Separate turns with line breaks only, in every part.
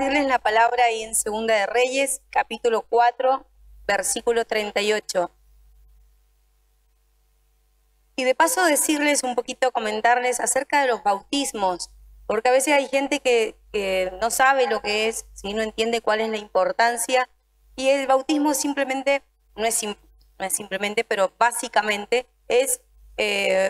compartirles la palabra ahí en Segunda de Reyes, capítulo 4, versículo 38. Y de paso decirles un poquito, comentarles acerca de los bautismos, porque a veces hay gente que no sabe lo que es, ¿sí? No entiende cuál es la importancia, y el bautismo simplemente, no es simplemente, pero básicamente es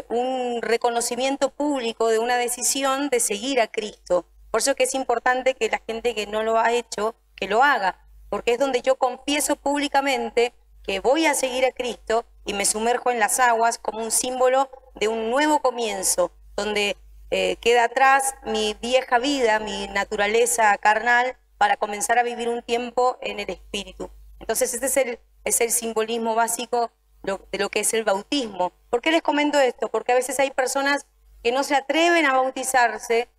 un reconocimiento público de una decisión de seguir a Cristo. Por eso que es importante que la gente que no lo ha hecho, que lo haga, porque es donde yo confieso públicamente que voy a seguir a Cristo y me sumerjo en las aguas como un símbolo de un nuevo comienzo, donde queda atrás mi vieja vida, mi naturaleza carnal, para comenzar a vivir un tiempo en el Espíritu. Entonces este es el simbolismo básico de lo que es el bautismo. ¿Por qué les comento esto? Porque a veces hay personas que no se atreven a bautizarse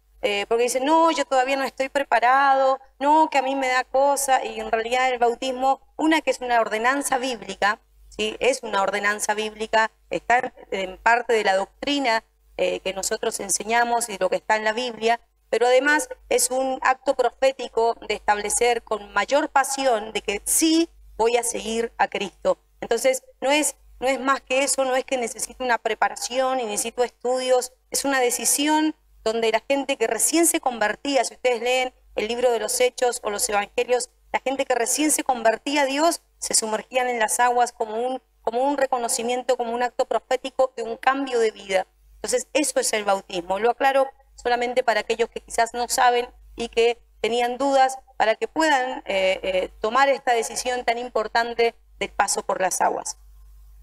porque dicen, no, yo todavía no estoy preparado, no, que a mí me da cosa, y en realidad el bautismo, que es una ordenanza bíblica, ¿sí? Es una ordenanza bíblica, está en parte de la doctrina que nosotros enseñamos y lo que está en la Biblia, pero además es un acto profético de establecer con mayor pasión de que sí voy a seguir a Cristo. Entonces no es más que eso, no es que necesito una preparación y necesito estudios, es una decisión donde la gente que recién se convertía, si ustedes leen el libro de los Hechos o los Evangelios, la gente que recién se convertía a Dios se sumergían en las aguas como un reconocimiento, como un acto profético de un cambio de vida. Entonces eso es el bautismo. Lo aclaro solamente para aquellos que quizás no saben y que tenían dudas, para que puedan tomar esta decisión tan importante del paso por las aguas.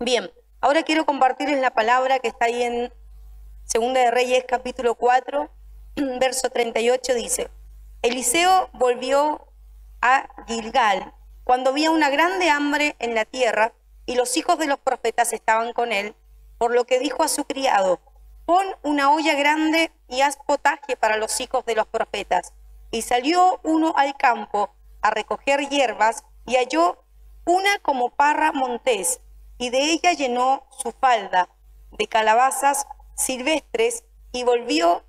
Bien, ahora quiero compartirles la palabra que está ahí en Segunda de Reyes, capítulo 4, verso 38, dice: Eliseo volvió a Gilgal cuando había una grande hambre en la tierra y los hijos de los profetas estaban con él, por lo que dijo a su criado: pon una olla grande y haz potaje para los hijos de los profetas. Y salió uno al campo a recoger hierbas y halló una como parra montés, y de ella llenó su falda de calabazas silvestres y volvió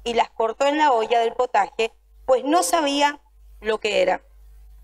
y las cortó en la olla del potaje, pues no sabía lo que era.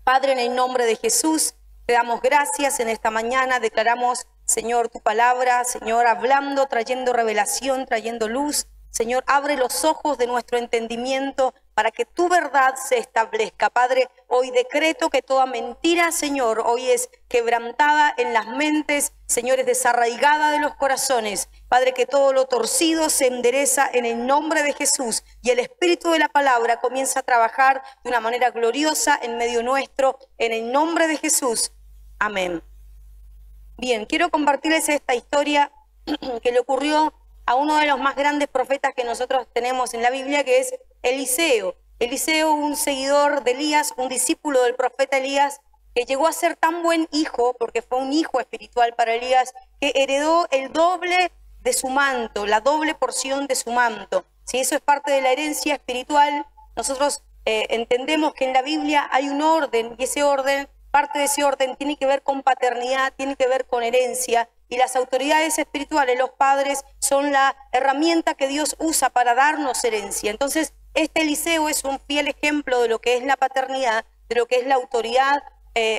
Padre, en el nombre de Jesús, te damos gracias en esta mañana, declaramos, Señor, tu palabra, Señor, hablando, trayendo revelación, trayendo luz. Señor, abre los ojos de nuestro entendimiento para que tu verdad se establezca. Padre, hoy decreto que toda mentira, Señor, hoy es quebrantada en las mentes, Señor, es desarraigada de los corazones. Padre, que todo lo torcido se endereza en el nombre de Jesús y el Espíritu de la palabra comienza a trabajar de una manera gloriosa en medio nuestro, en el nombre de Jesús. Amén. Bien, quiero compartirles esta historia que le ocurrió a uno de los más grandes profetas que nosotros tenemos en la Biblia, que es Eliseo. Eliseo, un seguidor de Elías, un discípulo del profeta Elías, que llegó a ser tan buen hijo, porque fue un hijo espiritual para Elías, que heredó el doble de su manto, la doble porción de su manto. Si eso es parte de la herencia espiritual, nosotros entendemos que en la Biblia hay un orden, y ese orden, parte de ese orden tiene que ver con paternidad, tiene que ver con herencia, y las autoridades espirituales, los padres, son la herramienta que Dios usa para darnos herencia. Entonces, este Eliseo es un fiel ejemplo de lo que es la paternidad, de lo que es la autoridad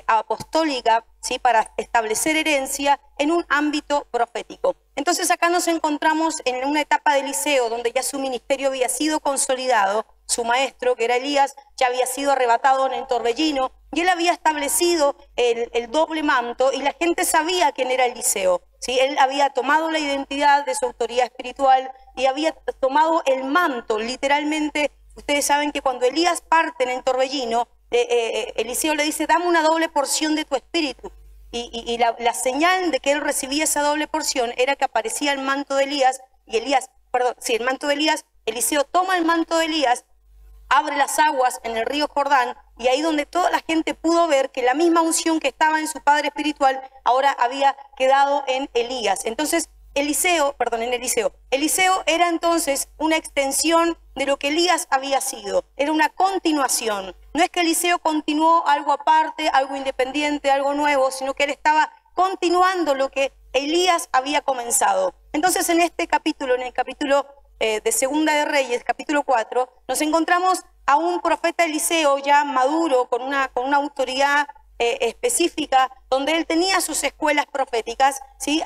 apostólica, ¿sí? Para establecer herencia en un ámbito profético. Entonces acá nos encontramos en una etapa de Eliseo donde ya su ministerio había sido consolidado, su maestro, que era Elías, ya había sido arrebatado en el torbellino, y él había establecido el doble manto, y la gente sabía quién era Eliseo, ¿sí? Él había tomado la identidad de su autoridad espiritual y había tomado el manto, literalmente. Ustedes saben que cuando Elías parte en el torbellino, Eliseo le dice: dame una doble porción de tu espíritu. Y la señal de que él recibía esa doble porción era que aparecía el manto de Elías, el manto de Elías. Eliseo toma el manto de Elías, abre las aguas en el río Jordán, y ahí donde toda la gente pudo ver que la misma unción que estaba en su padre espiritual ahora había quedado en Elías. Entonces Eliseo era entonces una extensión de lo que Elías había sido, era una continuación. No es que Eliseo continuó algo aparte, algo independiente, algo nuevo, sino que él estaba continuando lo que Elías había comenzado. Entonces en este capítulo, en el capítulo de Segunda de Reyes, capítulo 4, nos encontramos a un profeta Eliseo ya maduro, con una autoridad específica, donde él tenía sus escuelas proféticas, ¿sí?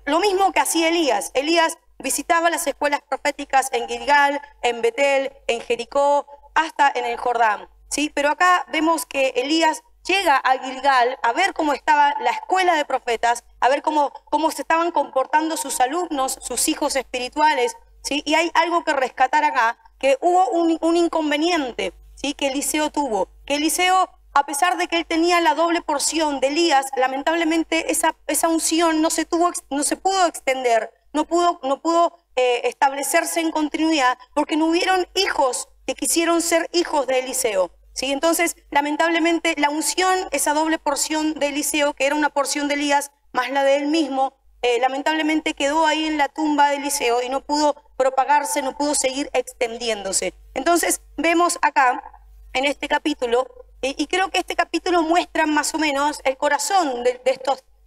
Lo mismo que hacía Elías. Elías visitaba las escuelas proféticas en Gilgal, en Betel, en Jericó, hasta en el Jordán, ¿sí? Pero acá vemos que Elías llega a Gilgal a ver cómo estaba la escuela de profetas, a ver cómo se estaban comportando sus alumnos, sus hijos espirituales, ¿sí? Y hay algo que rescatar acá, que hubo un inconveniente, ¿sí? Que Eliseo tuvo, que Eliseo, a pesar de que él tenía la doble porción de Elías, lamentablemente esa unción no se pudo extender, no pudo establecerse en continuidad, porque no hubieron hijos que quisieron ser hijos de Eliseo, ¿sí? Entonces, lamentablemente, la unción, esa doble porción de Eliseo, que era una porción de Elías, más la de él mismo, lamentablemente quedó ahí en la tumba de Eliseo y no pudo propagarse, no pudo seguir extendiéndose. Entonces, vemos acá, en este capítulo, y creo que este capítulo muestra más o menos el corazón de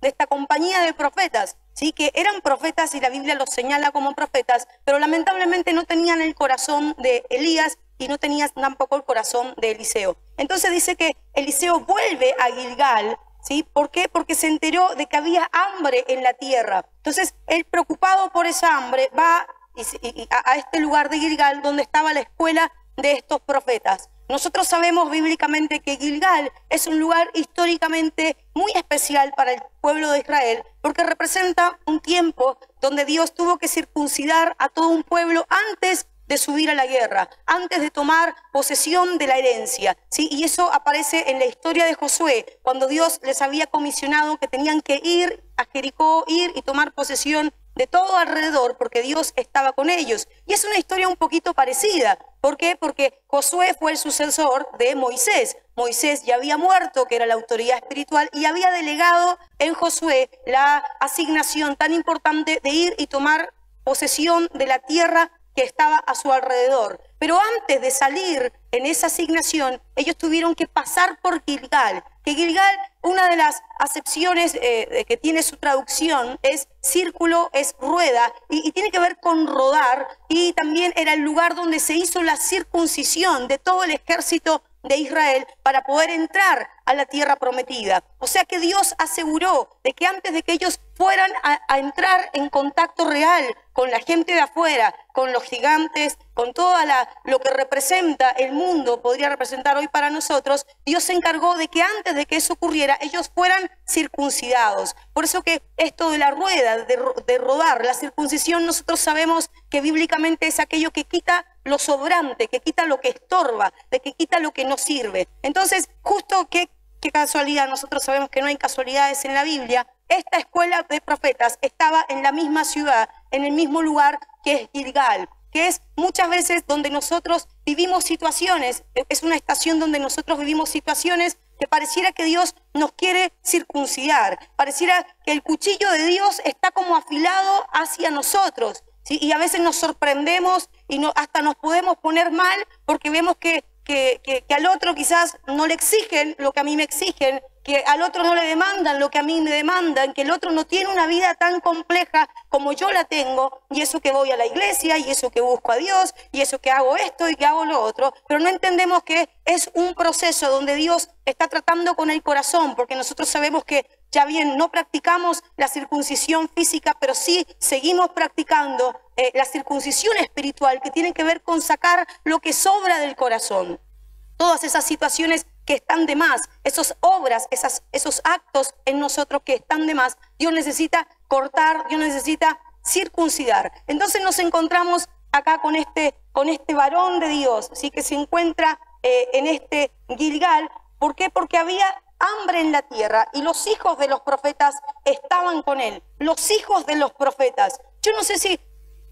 esta compañía de profetas, ¿sí? Que eran profetas y la Biblia los señala como profetas, pero lamentablemente no tenían el corazón de Elías y no tenían tampoco el corazón de Eliseo. Entonces dice que Eliseo vuelve a Gilgal, ¿sí? ¿Por qué? Porque se enteró de que había hambre en la tierra. Entonces él, preocupado por esa hambre, va a este lugar de Gilgal donde estaba la escuela de estos profetas. Nosotros sabemos bíblicamente que Gilgal es un lugar históricamente muy especial para el pueblo de Israel, porque representa un tiempo donde Dios tuvo que circuncidar a todo un pueblo antes de subir a la guerra, antes de tomar posesión de la herencia, ¿sí? Y eso aparece en la historia de Josué, cuando Dios les había comisionado que tenían que ir a Jericó, ir y tomar posesión de todo alrededor, porque Dios estaba con ellos. Y es una historia un poquito parecida. ¿Por qué? Porque Josué fue el sucesor de Moisés. Moisés ya había muerto, que era la autoridad espiritual, y había delegado en Josué la asignación tan importante de ir y tomar posesión de la tierra que estaba a su alrededor. Pero antes de salir en esa asignación, ellos tuvieron que pasar por Gilgal. Que Gilgal, una de las acepciones que tiene su traducción es círculo, es rueda, y tiene que ver con rodar, y también era el lugar donde se hizo la circuncisión de todo el ejército de Israel para poder entrar a la tierra prometida. O sea que Dios aseguró de que antes de que ellos fueran a entrar en contacto real con la gente de afuera, con los gigantes, con todo lo que representa el mundo, podría representar hoy para nosotros, Dios se encargó de que antes de que eso ocurriera, ellos fueran circuncidados. Por eso que esto de la rueda, de rodar, la circuncisión, nosotros sabemos que bíblicamente es aquello que quita lo sobrante, que quita lo que estorba, de que quita lo que no sirve. Entonces, justo qué casualidad, nosotros sabemos que no hay casualidades en la Biblia. Esta escuela de profetas estaba en la misma ciudad, en el mismo lugar que es Gilgal, que es muchas veces donde nosotros vivimos situaciones, es una estación donde nosotros vivimos situaciones que pareciera que Dios nos quiere circuncidar, pareciera que el cuchillo de Dios está como afilado hacia nosotros, ¿sí? Y a veces nos sorprendemos y hasta nos podemos poner mal porque vemos que al otro quizás no le exigen lo que a mí me exigen, que al otro no le demandan lo que a mí me demandan, que el otro no tiene una vida tan compleja como yo la tengo, y eso que voy a la iglesia, y eso que busco a Dios, y eso que hago esto y que hago lo otro, pero no entendemos que es un proceso donde Dios está tratando con el corazón, porque nosotros sabemos que ya bien no practicamos la circuncisión física, pero sí seguimos practicando la circuncisión espiritual, que tiene que ver con sacar lo que sobra del corazón. Todas esas situaciones que están de más, esas obras, esos actos en nosotros que están de más, Dios necesita cortar, Dios necesita circuncidar. Entonces nos encontramos acá con este varón de Dios, ¿sí? Que se encuentra en este Gilgal. ¿Por qué? Porque había hambre en la tierra y los hijos de los profetas estaban con él. Los hijos de los profetas. Yo no sé si,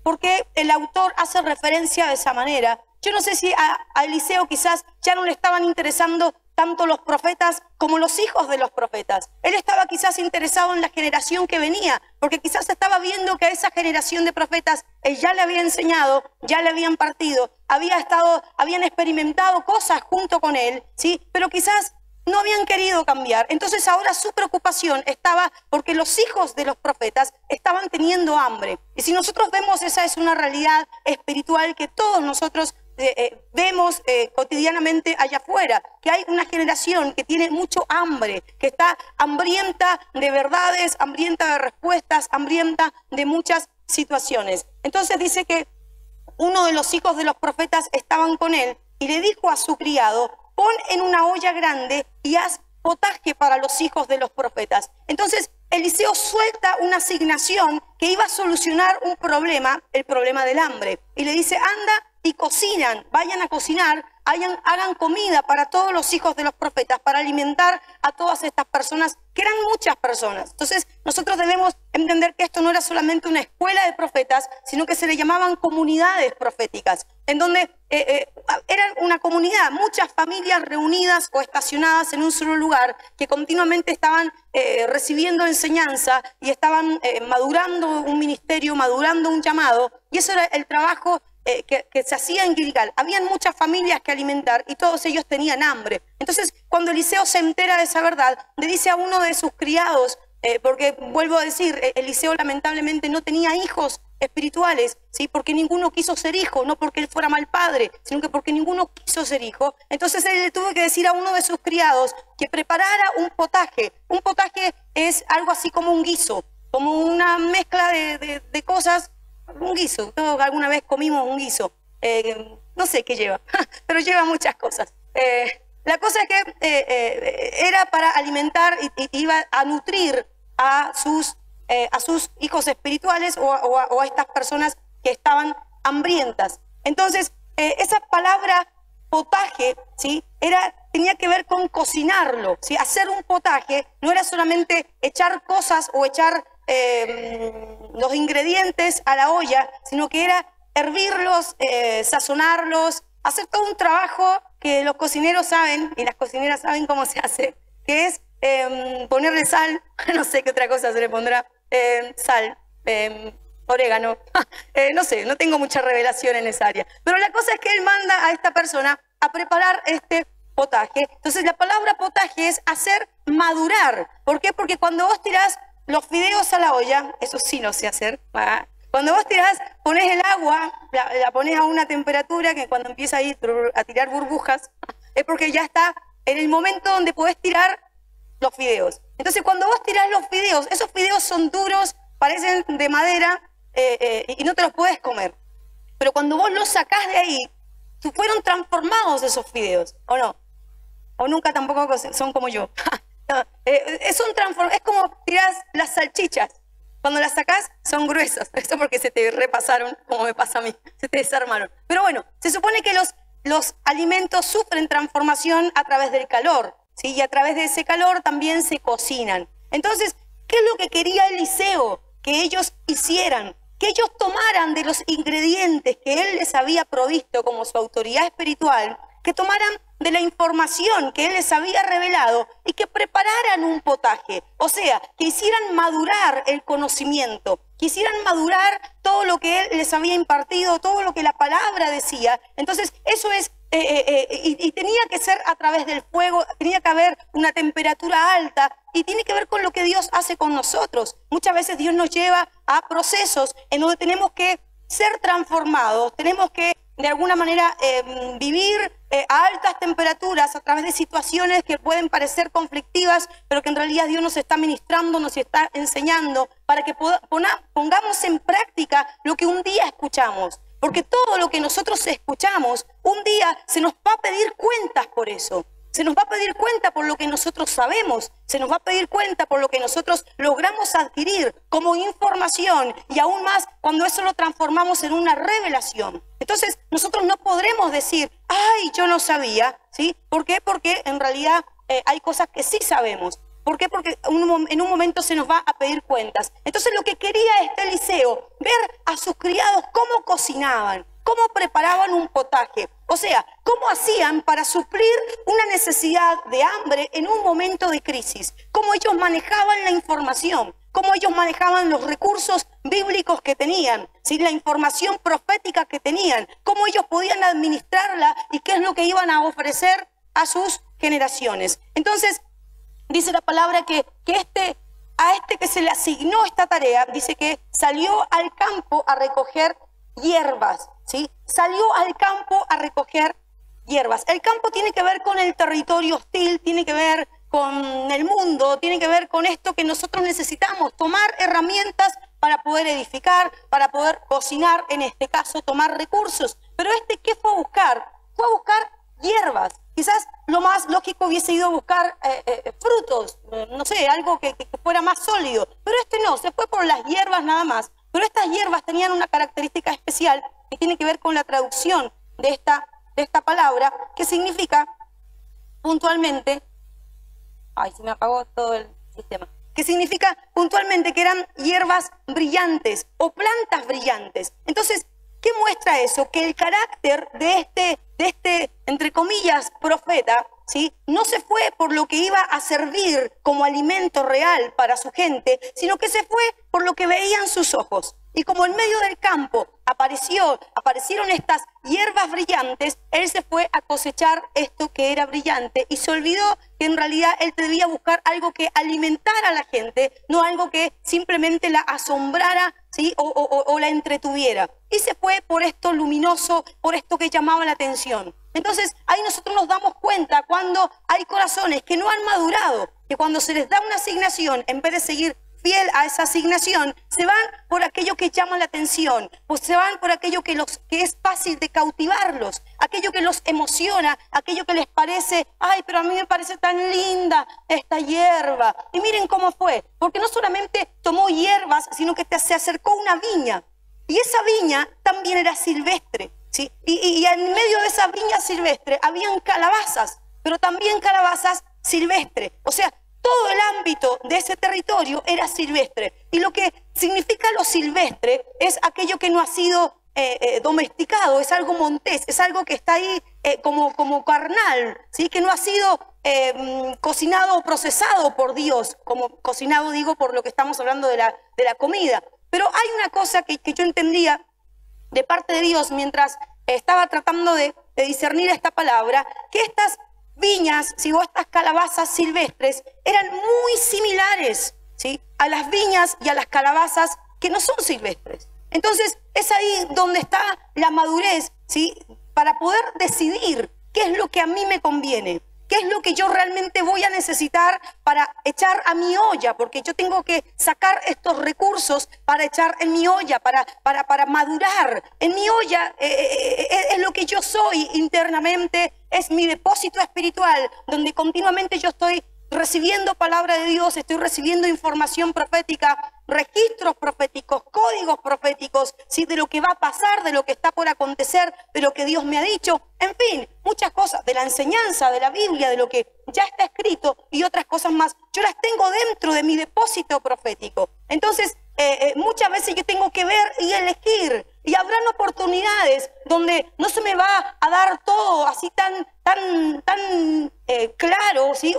por qué el autor hace referencia de esa manera. Yo no sé si a Eliseo quizás ya no le estaban interesando tanto los profetas como los hijos de los profetas. Él estaba quizás interesado en la generación que venía, porque quizás estaba viendo que a esa generación de profetas él ya le había enseñado, ya le habían partido, habían experimentado cosas junto con él, ¿sí? Pero quizás no habían querido cambiar. Entonces ahora su preocupación estaba porque los hijos de los profetas estaban teniendo hambre. Y si nosotros vemos, esa es una realidad espiritual que todos nosotros vemos cotidianamente allá afuera, que hay una generación que tiene mucho hambre, que está hambrienta de verdades, hambrienta de respuestas, hambrienta de muchas situaciones. Entonces dice que uno de los hijos de los profetas estaban con él y le dijo a su criado: pon en una olla grande y haz potaje para los hijos de los profetas. Entonces Eliseo suelta una asignación que iba a solucionar un problema, el problema del hambre. Y le dice: anda y cocinan, vayan a cocinar, hagan comida para todos los hijos de los profetas, para alimentar a todas estas personas, que eran muchas personas. Entonces nosotros debemos entender que esto no era solamente una escuela de profetas, sino que se le llamaban comunidades proféticas, en donde eran una comunidad, muchas familias reunidas o estacionadas en un solo lugar, que continuamente estaban recibiendo enseñanza y estaban madurando un ministerio, madurando un llamado, y eso era el trabajo que se hacía en Gilgal. Habían muchas familias que alimentar y todos ellos tenían hambre. Entonces, cuando Eliseo se entera de esa verdad, le dice a uno de sus criados, porque vuelvo a decir, Eliseo lamentablemente no tenía hijos espirituales, ¿sí? Porque ninguno quiso ser hijo, no porque él fuera mal padre, sino que porque ninguno quiso ser hijo. Entonces él le tuvo que decir a uno de sus criados que preparara un potaje. Un potaje es algo así como un guiso, como una mezcla de cosas. Un guiso, todos alguna vez comimos un guiso, no sé qué lleva, pero lleva muchas cosas. La cosa es que era para alimentar y iba a nutrir a sus hijos espirituales o a estas personas que estaban hambrientas. Entonces, esa palabra potaje, ¿sí? Tenía que ver con cocinarlo, ¿sí? Hacer un potaje no era solamente echar cosas o echar los ingredientes a la olla, sino que era hervirlos, sazonarlos, hacer todo un trabajo que los cocineros saben y las cocineras saben cómo se hace, que es ponerle sal, no sé qué otra cosa se le pondrá, sal, orégano, no sé, no tengo mucha revelación en esa área, pero la cosa es que él manda a esta persona a preparar este potaje. Entonces la palabra potaje es hacer madurar. ¿Por qué? Porque cuando vos tirás los fideos a la olla, eso sí no sé hacer. Cuando vos tirás, ponés el agua, la ponés a una temperatura que cuando empieza a tirar burbujas, es porque ya está en el momento donde podés tirar los fideos. Entonces cuando vos tirás los fideos, esos fideos son duros, parecen de madera y no te los podés comer. Pero cuando vos los sacás de ahí, fueron transformados esos fideos, ¿o no? O nunca tampoco son como yo. Es como tirás las salchichas. Cuando las sacás son gruesas. Eso porque se te repasaron, como me pasa a mí. Se te desarmaron. Pero bueno, se supone que los alimentos sufren transformación a través del calor, ¿sí? Y a través de ese calor también se cocinan. Entonces, ¿qué es lo que quería Eliseo que ellos hicieran? Que ellos tomaran de los ingredientes que él les había provisto como su autoridad espiritual, que tomaran de la información que él les había revelado y que prepararan un potaje. O sea, que hicieran madurar el conocimiento, que hicieran madurar todo lo que él les había impartido, todo lo que la palabra decía. Entonces, eso es, y tenía que ser a través del fuego, tenía que haber una temperatura alta y tiene que ver con lo que Dios hace con nosotros. Muchas veces Dios nos lleva a procesos en donde tenemos que ser transformados, tenemos que de alguna manera vivir a altas temperaturas a través de situaciones que pueden parecer conflictivas, pero que en realidad Dios nos está ministrando, nos está enseñando para que pongamos en práctica lo que un día escuchamos. Porque todo lo que nosotros escuchamos, un día se nos va a pedir cuentas por eso. Se nos va a pedir cuenta por lo que nosotros sabemos, se nos va a pedir cuenta por lo que nosotros logramos adquirir como información y aún más cuando eso lo transformamos en una revelación. Entonces nosotros no podremos decir, ay, yo no sabía, ¿sí? ¿Por qué? Porque en realidad hay cosas que sí sabemos. ¿Por qué? Porque en un momento se nos va a pedir cuentas. Entonces lo que quería Eliseo, ver a sus criados cómo cocinaban, cómo preparaban un potaje. O sea, cómo hacían para suplir una necesidad de hambre en un momento de crisis. Cómo ellos manejaban la información, cómo ellos manejaban los recursos bíblicos que tenían, ¿sí? La información profética que tenían, cómo ellos podían administrarla y qué es lo que iban a ofrecer a sus generaciones. Entonces, dice la palabra que a este que se le asignó esta tarea, dice que salió al campo a recoger hierbas. ¿sí? Salió al campo a recoger hierbas. El campo tiene que ver con el territorio hostil, tiene que ver con el mundo, tiene que ver con esto que nosotros necesitamos, tomar herramientas para poder edificar, para poder cocinar, en este caso, tomar recursos. Pero ¿qué fue a buscar? Fue a buscar hierbas. Quizás lo más lógico hubiese ido a buscar frutos, no sé, algo que fuera más sólido. Pero no, se fue por las hierbas nada más. Pero estas hierbas tenían una característica especial que tiene que ver con la traducción de esta palabra, que significa puntualmente, ay, se me apagó todo el sistema, que significa puntualmente que eran hierbas brillantes o plantas brillantes. Entonces, ¿qué muestra eso? Que el carácter de este, entre comillas, profeta, ¿sí? No se fue por lo que iba a servir como alimento real para su gente, sino que se fue por lo que veían sus ojos. Y como en medio del campo aparecieron estas hierbas brillantes, él se fue a cosechar esto que era brillante y se olvidó que en realidad él debía buscar algo que alimentara a la gente, no algo que simplemente la asombrara, ¿sí? o la entretuviera. Y se fue por esto luminoso, por esto que llamaba la atención. Entonces ahí nosotros nos damos cuenta cuando hay corazones que no han madurado, que cuando se les da una asignación, en vez de seguir fiel a esa asignación, se van por aquello que llama la atención, pues se van por aquello que es fácil de cautivarlos, aquello que los emociona, aquello que les parece, ay, pero a mí me parece tan linda esta hierba. Y miren cómo fue, porque no solamente tomó hierbas, sino que se acercó a una viña, y esa viña también era silvestre, ¿sí? Y en medio de esa viña silvestre habían calabazas, pero también calabazas silvestres, o sea, todo el ámbito de ese territorio era silvestre. Y lo que significa lo silvestre es aquello que no ha sido domesticado, es algo montés, es algo que está ahí como carnal, ¿sí? Que no ha sido cocinado o procesado por Dios, como cocinado digo por lo que estamos hablando de la comida. Pero hay una cosa que yo entendía de parte de Dios mientras estaba tratando de discernir esta palabra, que estas viñas, ¿sí? O estas calabazas silvestres eran muy similares, ¿sí? A las viñas y a las calabazas que no son silvestres. Entonces es ahí donde está la madurez, ¿sí? Para poder decidir qué es lo que a mí me conviene, qué es lo que yo realmente voy a necesitar para echar a mi olla, porque yo tengo que sacar estos recursos para echar en mi olla, para madurar. En mi olla es lo que yo soy internamente, es mi depósito espiritual, donde continuamente yo estoy recibiendo palabra de Dios, estoy recibiendo información profética, registros proféticos, códigos proféticos, ¿sí? De lo que va a pasar, de lo que está por acontecer, de lo que Dios me ha dicho, en fin, muchas cosas, de la enseñanza, de la Biblia, de lo que ya está escrito y otras cosas más, yo las tengo dentro de mi depósito profético. Entonces, muchas veces yo tengo que ver y elegir, y habrán oportunidades donde no se me va a dar todo así tan claro, ¿sí?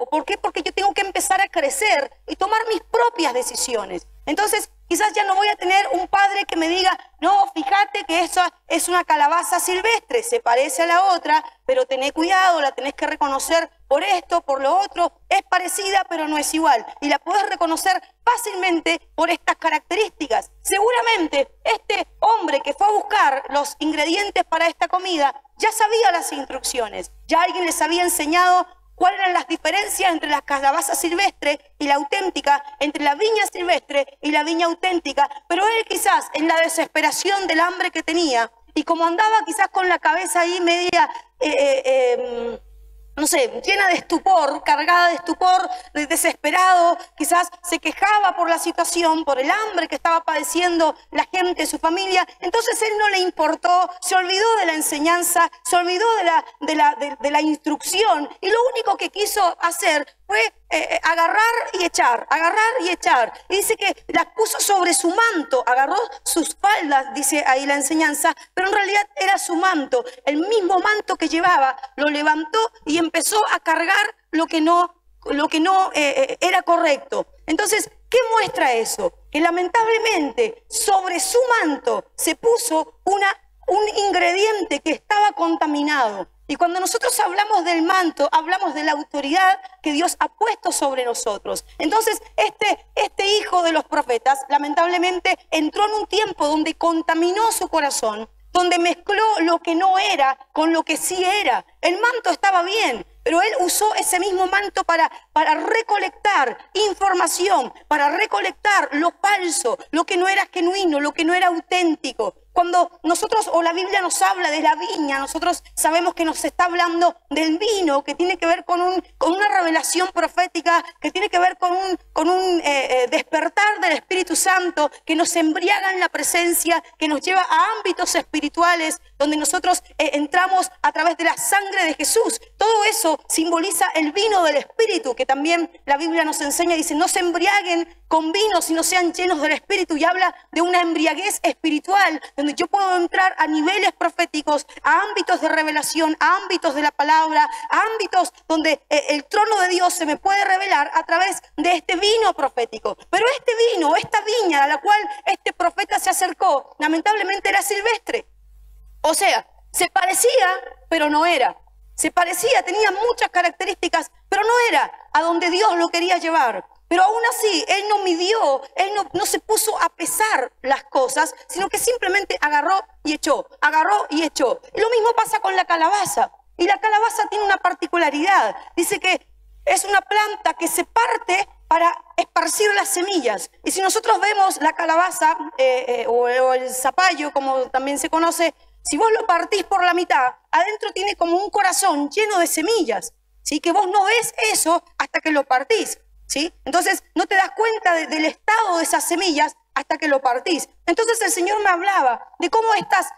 ¿Por qué? Porque yo tengo que empezar a crecer y tomar mis propias decisiones. Entonces, quizás ya no voy a tener un padre que me diga, no, fíjate que esa es una calabaza silvestre, se parece a la otra, pero tené cuidado, la tenés que reconocer por esto, por lo otro, es parecida, pero no es igual. Y la podés reconocer fácilmente por estas características. Seguramente este hombre que fue a buscar los ingredientes para esta comida ya sabía las instrucciones, ya alguien les había enseñado cuáles eran las diferencias entre la calabaza silvestre y la auténtica, entre la viña silvestre y la viña auténtica, pero él quizás en la desesperación del hambre que tenía, y como andaba quizás con la cabeza ahí media, no sé, llena de estupor, cargada de estupor, desesperado, quizás se quejaba por la situación, por el hambre que estaba padeciendo la gente, su familia. Entonces él no le importó, se olvidó de la enseñanza, se olvidó de la instrucción, y lo único que quiso hacer fue agarrar y echar, agarrar y echar. Y dice que las puso sobre su manto, agarró sus faldas, dice ahí la enseñanza, pero en realidad era su manto, el mismo manto que llevaba, lo levantó y empezó a cargar lo que no era correcto. Entonces, ¿qué muestra eso? Que lamentablemente sobre su manto se puso un ingrediente que estaba contaminado. Y cuando nosotros hablamos del manto, hablamos de la autoridad que Dios ha puesto sobre nosotros. Entonces, este hijo de los profetas, lamentablemente, entró en un tiempo donde contaminó su corazón, donde mezcló lo que no era con lo que sí era. El manto estaba bien, pero él usó ese mismo manto para recolectar información, para recolectar lo falso, lo que no era genuino, lo que no era auténtico. Cuando nosotros, o la Biblia nos habla de la viña, nosotros sabemos que nos está hablando del vino, que tiene que ver con una revelación profética, que tiene que ver con un despertar del Espíritu Santo, que nos embriaga en la presencia, que nos lleva a ámbitos espirituales, donde nosotros entramos a través de la sangre de Jesús. Todo eso simboliza el vino del Espíritu, que también la Biblia nos enseña, dice, no se embriaguen con vino, sino sean llenos del Espíritu, y habla de una embriaguez espiritual, donde yo puedo entrar a niveles proféticos, a ámbitos de revelación, a ámbitos de la palabra, a ámbitos donde el trono de Dios se me puede revelar a través de este vino profético. Pero este vino, esta viña a la cual este profeta se acercó, lamentablemente era silvestre. O sea, se parecía, pero no era. Se parecía, tenía muchas características, pero no era a donde Dios lo quería llevar. Pero aún así, él no midió, él no se puso a pesar las cosas, sino que simplemente agarró y echó, agarró y echó. Y lo mismo pasa con la calabaza. Y la calabaza tiene una particularidad. Dice que es una planta que se parte para esparcir las semillas. Y si nosotros vemos la calabaza o el zapallo, como también se conoce, si vos lo partís por la mitad, adentro tiene como un corazón lleno de semillas, ¿sí? Que vos no ves eso hasta que lo partís, ¿sí? Entonces no te das cuenta del estado de esas semillas hasta que lo partís. Entonces el Señor me hablaba de cómo estas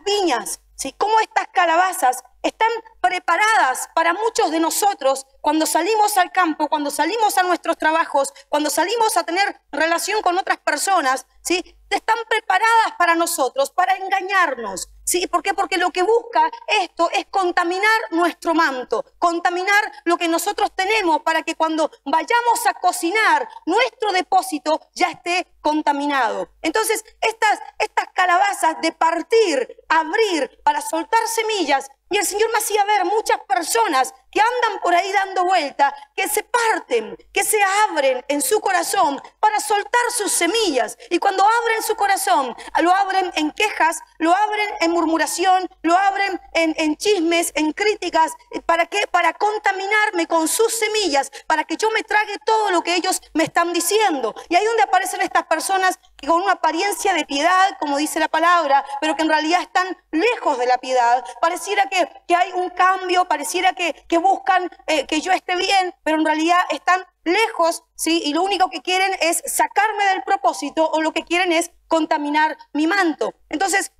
viñas, ¿sí? Cómo estas calabazas están preparadas para muchos de nosotros cuando salimos al campo, cuando salimos a nuestros trabajos, cuando salimos a tener relación con otras personas, ¿sí? Están preparadas para nosotros, para engañarnos, ¿sí? ¿Por qué? Porque lo que busca esto es contaminar nuestro manto, contaminar lo que nosotros tenemos para que cuando vayamos a cocinar, nuestro depósito ya esté contaminado. Entonces, estas calabazas de partir, abrir, para soltar semillas, y el Señor me hacía ver muchas personas que andan por ahí dando vuelta, que se parten, que se abren en su corazón para soltar sus semillas. Y cuando abren su corazón, lo abren en quejas, lo abren en murmuración, lo abren en chismes, en críticas. ¿Para qué? Para contaminarme con sus semillas, para que yo me trague todo lo que ellos me están diciendo. Y ahí donde aparecen estas personas que con una apariencia de piedad, como dice la palabra, pero que en realidad están lejos de la piedad. Pareciera que hay un cambio, pareciera que buscan que yo esté bien, pero en realidad están lejos, ¿sí? Y lo único que quieren es sacarme del propósito, o lo que quieren es contaminar mi manto. Entonces,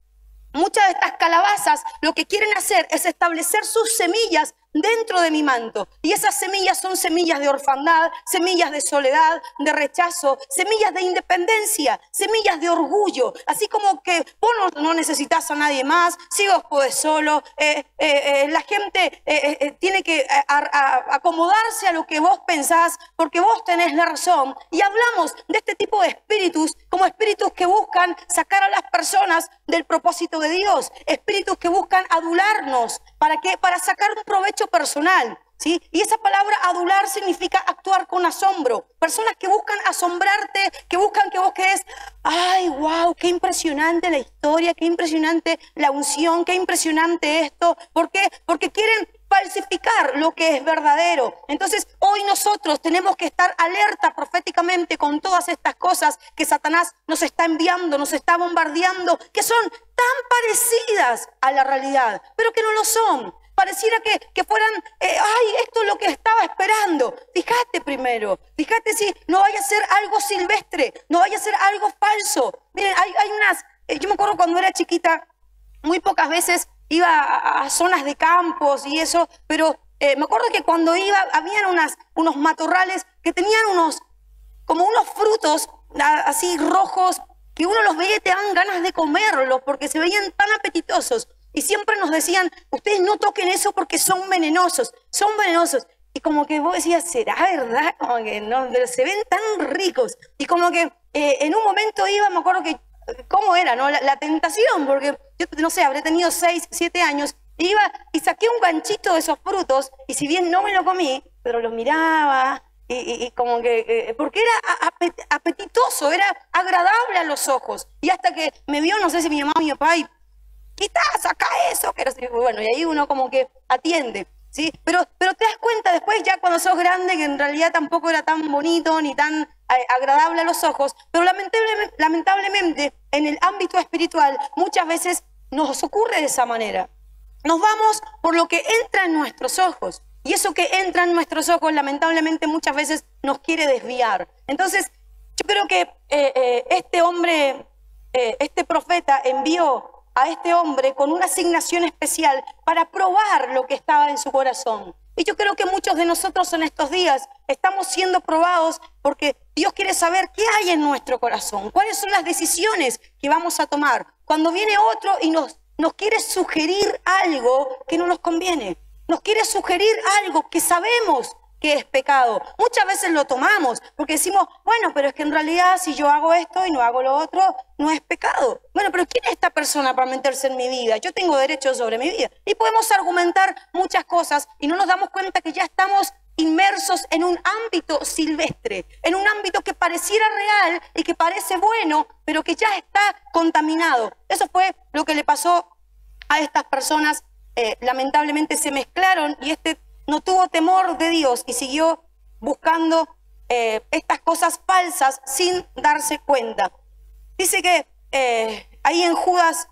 muchas de estas calabazas lo que quieren hacer es establecer sus semillas dentro de mi manto. Y esas semillas son semillas de orfandad, semillas de soledad, de rechazo, semillas de independencia, semillas de orgullo. Así como que vos no necesitas a nadie más, si vos podés solo, la gente tiene que acomodarse a lo que vos pensás, porque vos tenés la razón. Y hablamos de este tipo de espíritus como espíritus que buscan sacar a las personas del propósito de Dios, espíritus que buscan adularnos. ¿Para qué? Para sacar un provecho personal, ¿sí? Y esa palabra adular significa actuar con asombro. Personas que buscan asombrarte, que buscan que vos quedes, ay, wow, qué impresionante la historia, qué impresionante la unción, qué impresionante esto. ¿Por qué? Porque quieren falsificar lo que es verdadero. Entonces, hoy nosotros tenemos que estar alerta proféticamente con todas estas cosas que Satanás nos está enviando, nos está bombardeando, que son tan parecidas a la realidad, pero que no lo son. Pareciera que fueran, ay, esto es lo que estaba esperando. Fíjate primero, fíjate si no vaya a ser algo silvestre, no vaya a ser algo falso. Miren, hay unas, yo me acuerdo cuando era chiquita, muy pocas veces iba a zonas de campos y eso, pero me acuerdo que cuando iba, habían unos matorrales que tenían como unos frutos así rojos, que uno los veía y te dan ganas de comerlos porque se veían tan apetitosos. Y siempre nos decían, ustedes no toquen eso porque son venenosos, son venenosos. Y como que vos decías, ¿será verdad? Como que no, pero se ven tan ricos. Y como que en un momento iba, me acuerdo que, ¿cómo era, no? La tentación, porque yo no sé, habré tenido 6, 7 años, iba y saqué un ganchito de esos frutos, y si bien no me lo comí, pero lo miraba, y como que, porque era apetitoso, era agradable a los ojos. Y hasta que me vio, no sé si mi mamá o mi papá, y quita, saca eso. Bueno, y ahí uno como que atiende, ¿sí? Pero te das cuenta después ya cuando sos grande que en realidad tampoco era tan bonito ni tan agradable a los ojos, pero lamentablemente en el ámbito espiritual muchas veces nos ocurre de esa manera. Nos vamos por lo que entra en nuestros ojos. Y eso que entra en nuestros ojos, lamentablemente, muchas veces nos quiere desviar. Entonces, yo creo que este hombre, este profeta envió a este hombre con una asignación especial para probar lo que estaba en su corazón. Y yo creo que muchos de nosotros en estos días estamos siendo probados porque Dios quiere saber qué hay en nuestro corazón, cuáles son las decisiones que vamos a tomar. Cuando viene otro y nos quiere sugerir algo que no nos conviene. Nos quiere sugerir algo que sabemos que es pecado. Muchas veces lo tomamos porque decimos, bueno, pero es que en realidad si yo hago esto y no hago lo otro, no es pecado. Bueno, pero ¿quién es esta persona para meterse en mi vida? Yo tengo derecho sobre mi vida. Y podemos argumentar muchas cosas y no nos damos cuenta que ya estamos inmersos en un ámbito silvestre, en un ámbito que pareciera real y que parece bueno, pero que ya está contaminado. Eso fue lo que le pasó a estas personas. Lamentablemente se mezclaron y este no tuvo temor de Dios y siguió buscando estas cosas falsas sin darse cuenta. Dice que ahí en Judas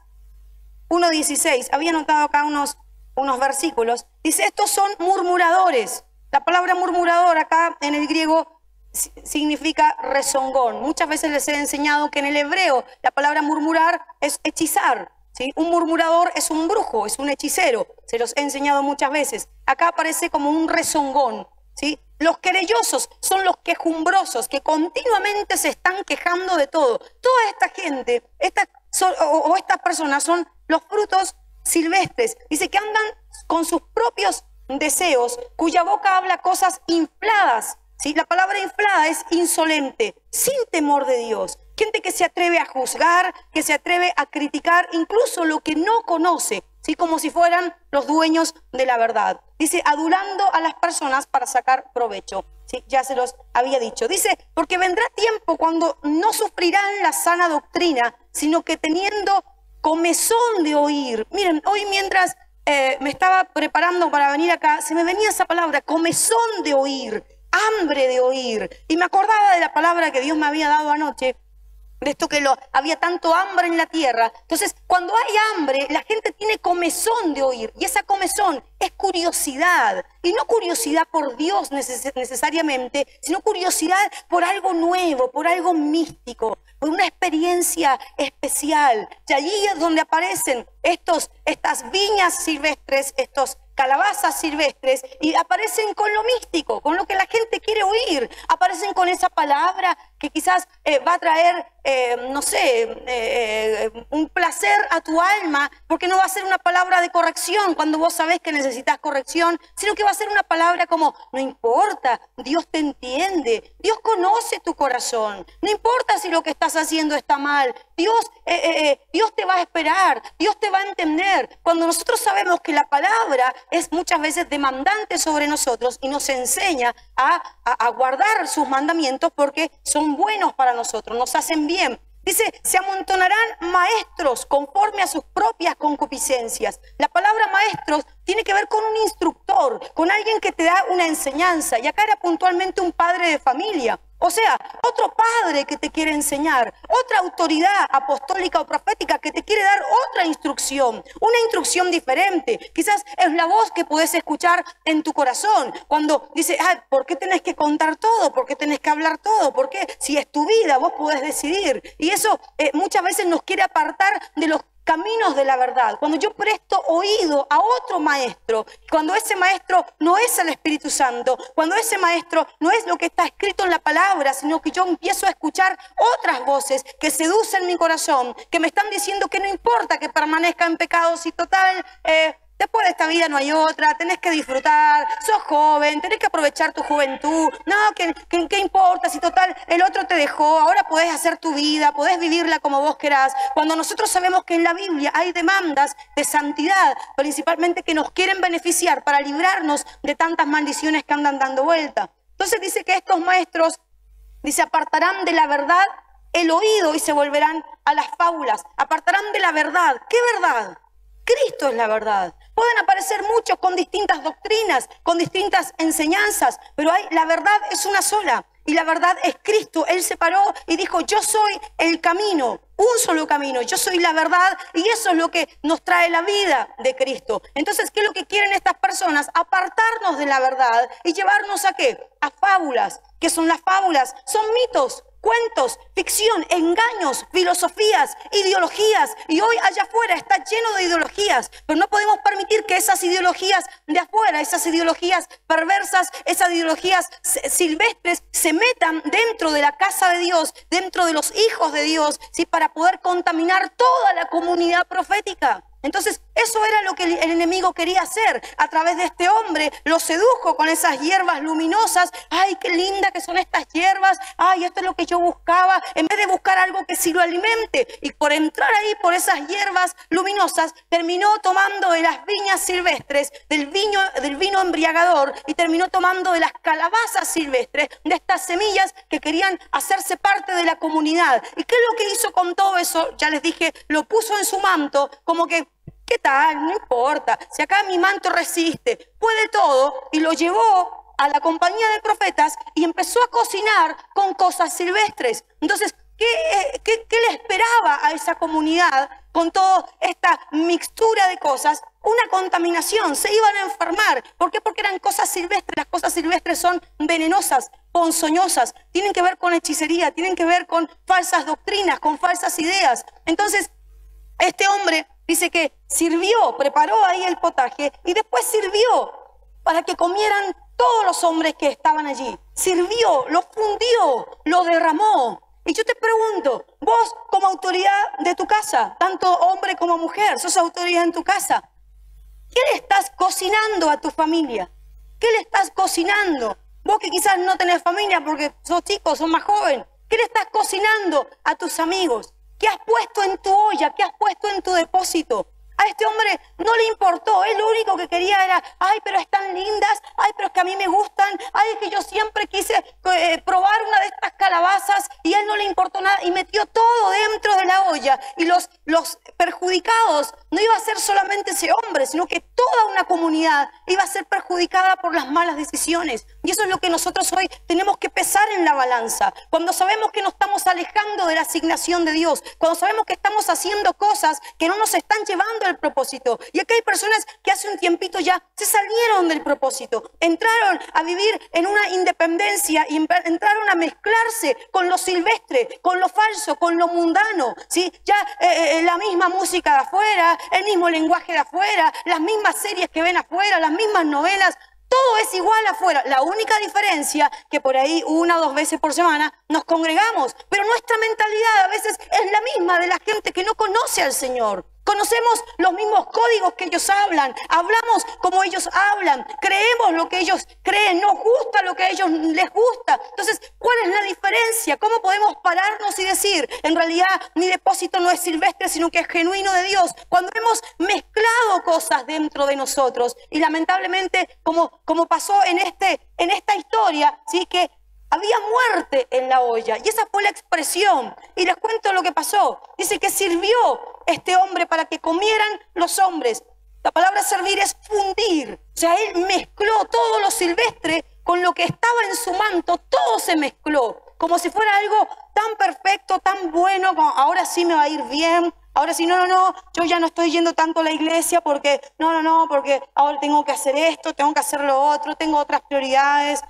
1:16, había anotado acá unos versículos, dice, estos son murmuradores. La palabra murmurador acá en el griego significa rezongón. Muchas veces les he enseñado que en el hebreo la palabra murmurar es hechizar. ¿Sí? Un murmurador es un brujo, es un hechicero, se los he enseñado muchas veces. Acá aparece como un rezongón, ¿sí? Los querellosos son los quejumbrosos, que continuamente se están quejando de todo. Toda esta gente, estas personas son los frutos silvestres. Dice que andan con sus propios deseos, cuya boca habla cosas infladas. ¿Sí? La palabra inflada es insolente, sin temor de Dios. Gente que se atreve a juzgar, que se atreve a criticar incluso lo que no conoce, ¿sí? Como si fueran los dueños de la verdad. Dice, adulando a las personas para sacar provecho. ¿Sí? Ya se los había dicho. Dice, porque vendrá tiempo cuando no sufrirán la sana doctrina, sino que teniendo comezón de oír. Miren, hoy mientras me estaba preparando para venir acá, se me venía esa palabra, comezón de oír, hambre de oír. Y me acordaba de la palabra que Dios me había dado anoche, de esto que había tanto hambre en la tierra. Entonces, cuando hay hambre, la gente tiene comezón de oír. Y esa comezón es curiosidad. Y no curiosidad por Dios necesariamente, sino curiosidad por algo nuevo, por algo místico, por una experiencia especial. Y allí es donde aparecen estas viñas silvestres, estos calabazas silvestres, y aparecen con lo místico, con lo que la gente quiere oír. Aparecen con esa palabra que quizás va a traer, no sé, un placer a tu alma, porque no va a ser una palabra de corrección cuando vos sabés que necesitas corrección, sino que va a ser una palabra como, no importa, Dios te entiende, Dios conoce tu corazón, no importa si lo que estás haciendo está mal, Dios te va a esperar, Dios te va a entender. Cuando nosotros sabemos que la palabra es muchas veces demandante sobre nosotros y nos enseña a guardar sus mandamientos porque son buenos para nosotros, nos hacen bien. Dice, se amontonarán maestros conforme a sus propias concupiscencias. La palabra maestros tiene que ver con un instructor, con alguien que te da una enseñanza. Y acá era puntualmente un padre de familia. O sea, otro padre que te quiere enseñar, otra autoridad apostólica o profética que te quiere dar otra instrucción, una instrucción diferente. Quizás es la voz que podés escuchar en tu corazón cuando dice, ¿por qué tenés que contar todo? ¿Por qué tenés que hablar todo? ¿Por qué? Si es tu vida, vos podés decidir. Y eso muchas veces nos quiere apartar de los caminos de la verdad. Cuando yo presto oído a otro maestro, cuando ese maestro no es el Espíritu Santo, cuando ese maestro no es lo que está escrito en la palabra, sino que yo empiezo a escuchar otras voces que seducen mi corazón, que me están diciendo que no importa que permanezca en pecados y total, después de esta vida no hay otra, tenés que disfrutar, sos joven, tenés que aprovechar tu juventud, no, ¿qué importa si total el otro te dejó? Ahora podés hacer tu vida, podés vivirla como vos querás. Cuando nosotros sabemos que en la Biblia hay demandas de santidad, principalmente que nos quieren beneficiar para librarnos de tantas maldiciones que andan dando vuelta. Entonces dice que estos maestros, dice, apartarán de la verdad el oído y se volverán a las fábulas. Apartarán de la verdad. ¿Qué verdad? Cristo es la verdad. Pueden aparecer muchos con distintas doctrinas, con distintas enseñanzas, pero la verdad es una sola. Y la verdad es Cristo. Él se paró y dijo, yo soy el camino, un solo camino. Yo soy la verdad y eso es lo que nos trae la vida de Cristo. Entonces, ¿qué es lo que quieren estas personas? Apartarnos de la verdad y llevarnos ¿a qué? A fábulas. ¿Qué son las fábulas? Son mitos, cuentos, ficción, engaños, filosofías, ideologías. Y hoy allá afuera está lleno de ideologías, pero no podemos permitir que esas ideologías de afuera, esas ideologías perversas, esas ideologías silvestres se metan dentro de la casa de Dios, dentro de los hijos de Dios, ¿sí? Para poder contaminar toda la comunidad profética. Entonces, eso era lo que el enemigo quería hacer. A través de este hombre lo sedujo con esas hierbas luminosas. ¡Ay, qué linda que son estas hierbas! ¡Ay, esto es lo que yo buscaba! En vez de buscar algo que sí lo alimente. Y por entrar ahí por esas hierbas luminosas, terminó tomando de las viñas silvestres, del vino embriagador, y terminó tomando de las calabazas silvestres, de estas semillas que querían hacerse parte de la comunidad. ¿Y qué es lo que hizo con todo eso? Ya les dije, lo puso en su manto, como que ¿qué tal? No importa. Si acá mi manto resiste, puede todo. Y lo llevó a la compañía de profetas y empezó a cocinar con cosas silvestres. Entonces, ¿qué le esperaba a esa comunidad con toda esta mixtura de cosas? Una contaminación. Se iban a enfermar. ¿Por qué? Porque eran cosas silvestres. Las cosas silvestres son venenosas, ponzoñosas. Tienen que ver con hechicería, tienen que ver con falsas doctrinas, con falsas ideas. Entonces, este hombre dice que sirvió, preparó ahí el potaje y después sirvió para que comieran todos los hombres que estaban allí. Sirvió, lo fundió, lo derramó. Y yo te pregunto, vos como autoridad de tu casa, tanto hombre como mujer, sos autoridad en tu casa, ¿qué le estás cocinando a tu familia? ¿Qué le estás cocinando? Vos que quizás no tenés familia porque sos chico, sos más joven, ¿qué le estás cocinando a tus amigos? ¿Qué has puesto en tu olla? ¿Qué has puesto en tu depósito? A este hombre no le importó. Él lo único que quería era, ay, pero están lindas. Ay, pero es que a mí me gustan. Ay, es que yo siempre quise probar una de estas calabazas. Y a él no le importó nada. Y metió todo dentro de la olla. Y los perjudicados no iba a ser solamente ese hombre, sino que toda una comunidad iba a ser perjudicada por las malas decisiones. Y eso es lo que nosotros hoy tenemos que pesar en la balanza. Cuando sabemos que nos estamos alejando de la asignación de Dios. Cuando sabemos que estamos haciendo cosas que no nos están llevando al propósito. Y aquí hay personas que hace un tiempito ya se salieron del propósito. Entraron a vivir en una independencia y entraron a mezclarse con lo silvestre, con lo falso, con lo mundano. ¿Sí? Ya la misma música de afuera, el mismo lenguaje de afuera, las mismas series que ven afuera, las mismas novelas. Todo es igual afuera. La única diferencia que por ahí 1 o 2 veces por semana nos congregamos. Pero nuestra mentalidad a veces es la misma de la gente que no conoce al Señor. Conocemos los mismos códigos que ellos hablan, hablamos como ellos hablan, creemos lo que ellos creen, nos gusta lo que a ellos les gusta. Entonces, ¿cuál es la diferencia? ¿Cómo podemos pararnos y decir, en realidad mi depósito no es silvestre, sino que es genuino de Dios? Cuando hemos mezclado cosas dentro de nosotros y lamentablemente, como pasó en esta historia, ¿sí? Que había muerte en la olla y esa fue la expresión. Y les cuento lo que pasó. Dice que sirvió este hombre para que comieran los hombres. La palabra servir es fundir. O sea, él mezcló todo lo silvestre con lo que estaba en su manto. Todo se mezcló. Como si fuera algo tan perfecto, tan bueno, como ahora sí me va a ir bien. Ahora sí, no, yo ya no estoy yendo tanto a la iglesia porque, porque ahora tengo que hacer esto, tengo que hacer lo otro, tengo otras prioridades,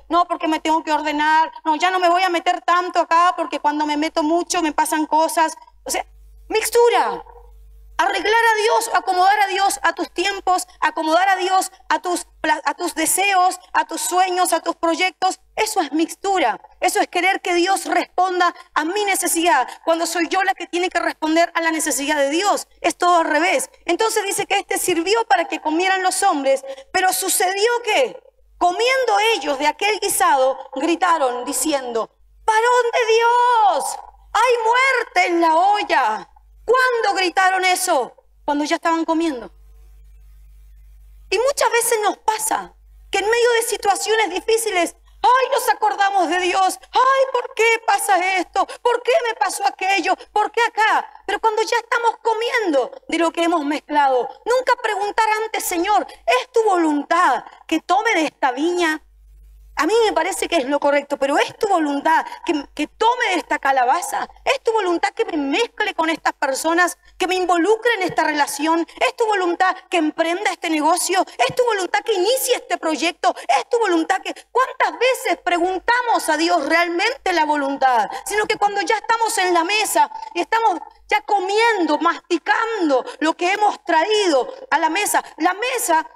no, porque me tengo que ordenar, no, ya no me voy a meter tanto acá porque cuando me meto mucho me pasan cosas. O sea, mixtura. Arreglar a Dios, acomodar a Dios a tus tiempos, acomodar a Dios a tus deseos, a tus sueños, a tus proyectos. Eso es mixtura. Eso es querer que Dios responda a mi necesidad, cuando soy yo la que tiene que responder a la necesidad de Dios. Es todo al revés. Entonces dice que este sirvió para que comieran los hombres, pero sucedió que, comiendo ellos de aquel guisado, gritaron diciendo, ¡varón de Dios! ¡Hay muerte en la olla! ¿Cuándo gritaron eso? Cuando ya estaban comiendo. Y muchas veces nos pasa que en medio de situaciones difíciles Ay, nos acordamos de Dios. Ay, ¿por qué pasa esto? ¿Por qué me pasó aquello? ¿Por qué acá? Pero cuando ya estamos comiendo de lo que hemos mezclado, nunca preguntar antes, Señor, ¿es tu voluntad que tome de esta viña? A mí me parece que es lo correcto, pero ¿es tu voluntad que tome de esta calabaza? ¿Es tu voluntad que me mezcle con estas personas, que me involucre en esta relación? ¿Es tu voluntad que emprenda este negocio? ¿Es tu voluntad que inicie este proyecto? ¿Es tu voluntad que... ¿Cuántas veces preguntamos a Dios realmente la voluntad? Sino que cuando ya estamos en la mesa y estamos ya comiendo, masticando lo que hemos traído a la mesa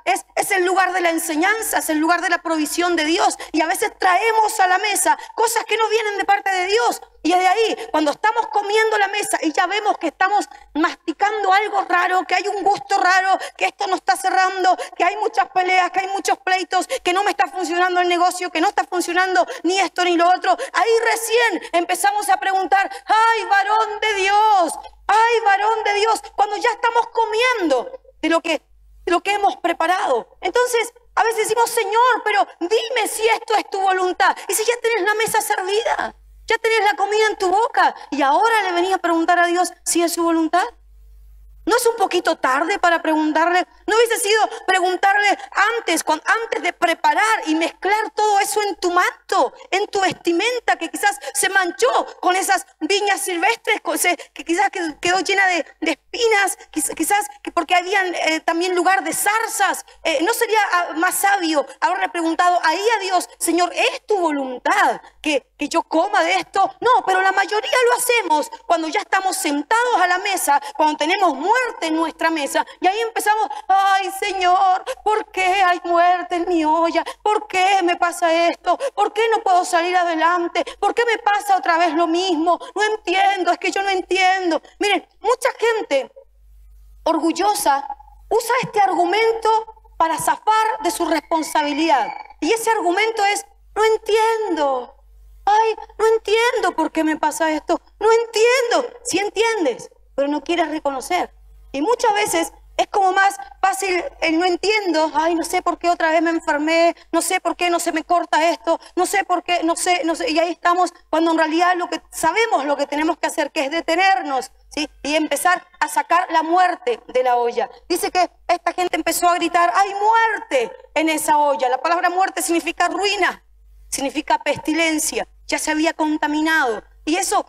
es el lugar de la enseñanza, es el lugar de la provisión de Dios. Y a veces traemos a la mesa cosas que no vienen de parte de Dios. Y de ahí, cuando estamos comiendo la mesa y ya vemos que estamos masticando algo raro, que hay un gusto raro, que esto no está cerrando, que hay muchas peleas, que hay muchos pleitos, que no me está funcionando el negocio, que no está funcionando ni esto ni lo otro, ahí recién empezamos a preguntar, ¡ay, varón de Dios! ¡Ay, varón de Dios! Cuando ya estamos comiendo de lo que hemos preparado. Entonces, a veces decimos, Señor, pero dime si esto es tu voluntad. Y si ya tenés la mesa servida, ya tenés la comida en tu boca y ahora le venís a preguntar a Dios si es su voluntad. ¿No es un poquito tarde para preguntarle? ¿No hubiese sido preguntarle antes de preparar y mezclar todo eso en tu manto, en tu vestimenta que quizás se manchó con esas viñas silvestres, que quizás quedó llena de espinas, quizás porque habían también lugar de zarzas? ¿No sería más sabio haberle preguntado ahí a Dios, Señor, ¿es tu voluntad que yo coma de esto? No, pero la mayoría lo hacemos cuando ya estamos sentados a la mesa, cuando tenemos muerte en nuestra mesa. Y ahí empezamos, ay, Señor, ¿por qué hay muerte en mi olla? ¿Por qué me pasa esto? ¿Por qué no puedo salir adelante? ¿Por qué me pasa otra vez lo mismo? No entiendo, es que yo no entiendo. Miren, mucha gente orgullosa usa este argumento para zafar de su responsabilidad. Y ese argumento es, no entiendo. Ay, no entiendo por qué me pasa esto. No entiendo. Sí entiendes, pero no quieres reconocer. Y muchas veces es como más fácil el no entiendo. Ay, no sé por qué otra vez me enfermé. No sé por qué no se me corta esto. No sé por qué, no sé. Y ahí estamos cuando en realidad sabemos lo que tenemos que hacer, que es detenernos, ¿sí? Y empezar a sacar la muerte de la olla. Dice que esta gente empezó a gritar, hay muerte en esa olla. La palabra muerte significa ruina, significa pestilencia. Ya se había contaminado. Y eso,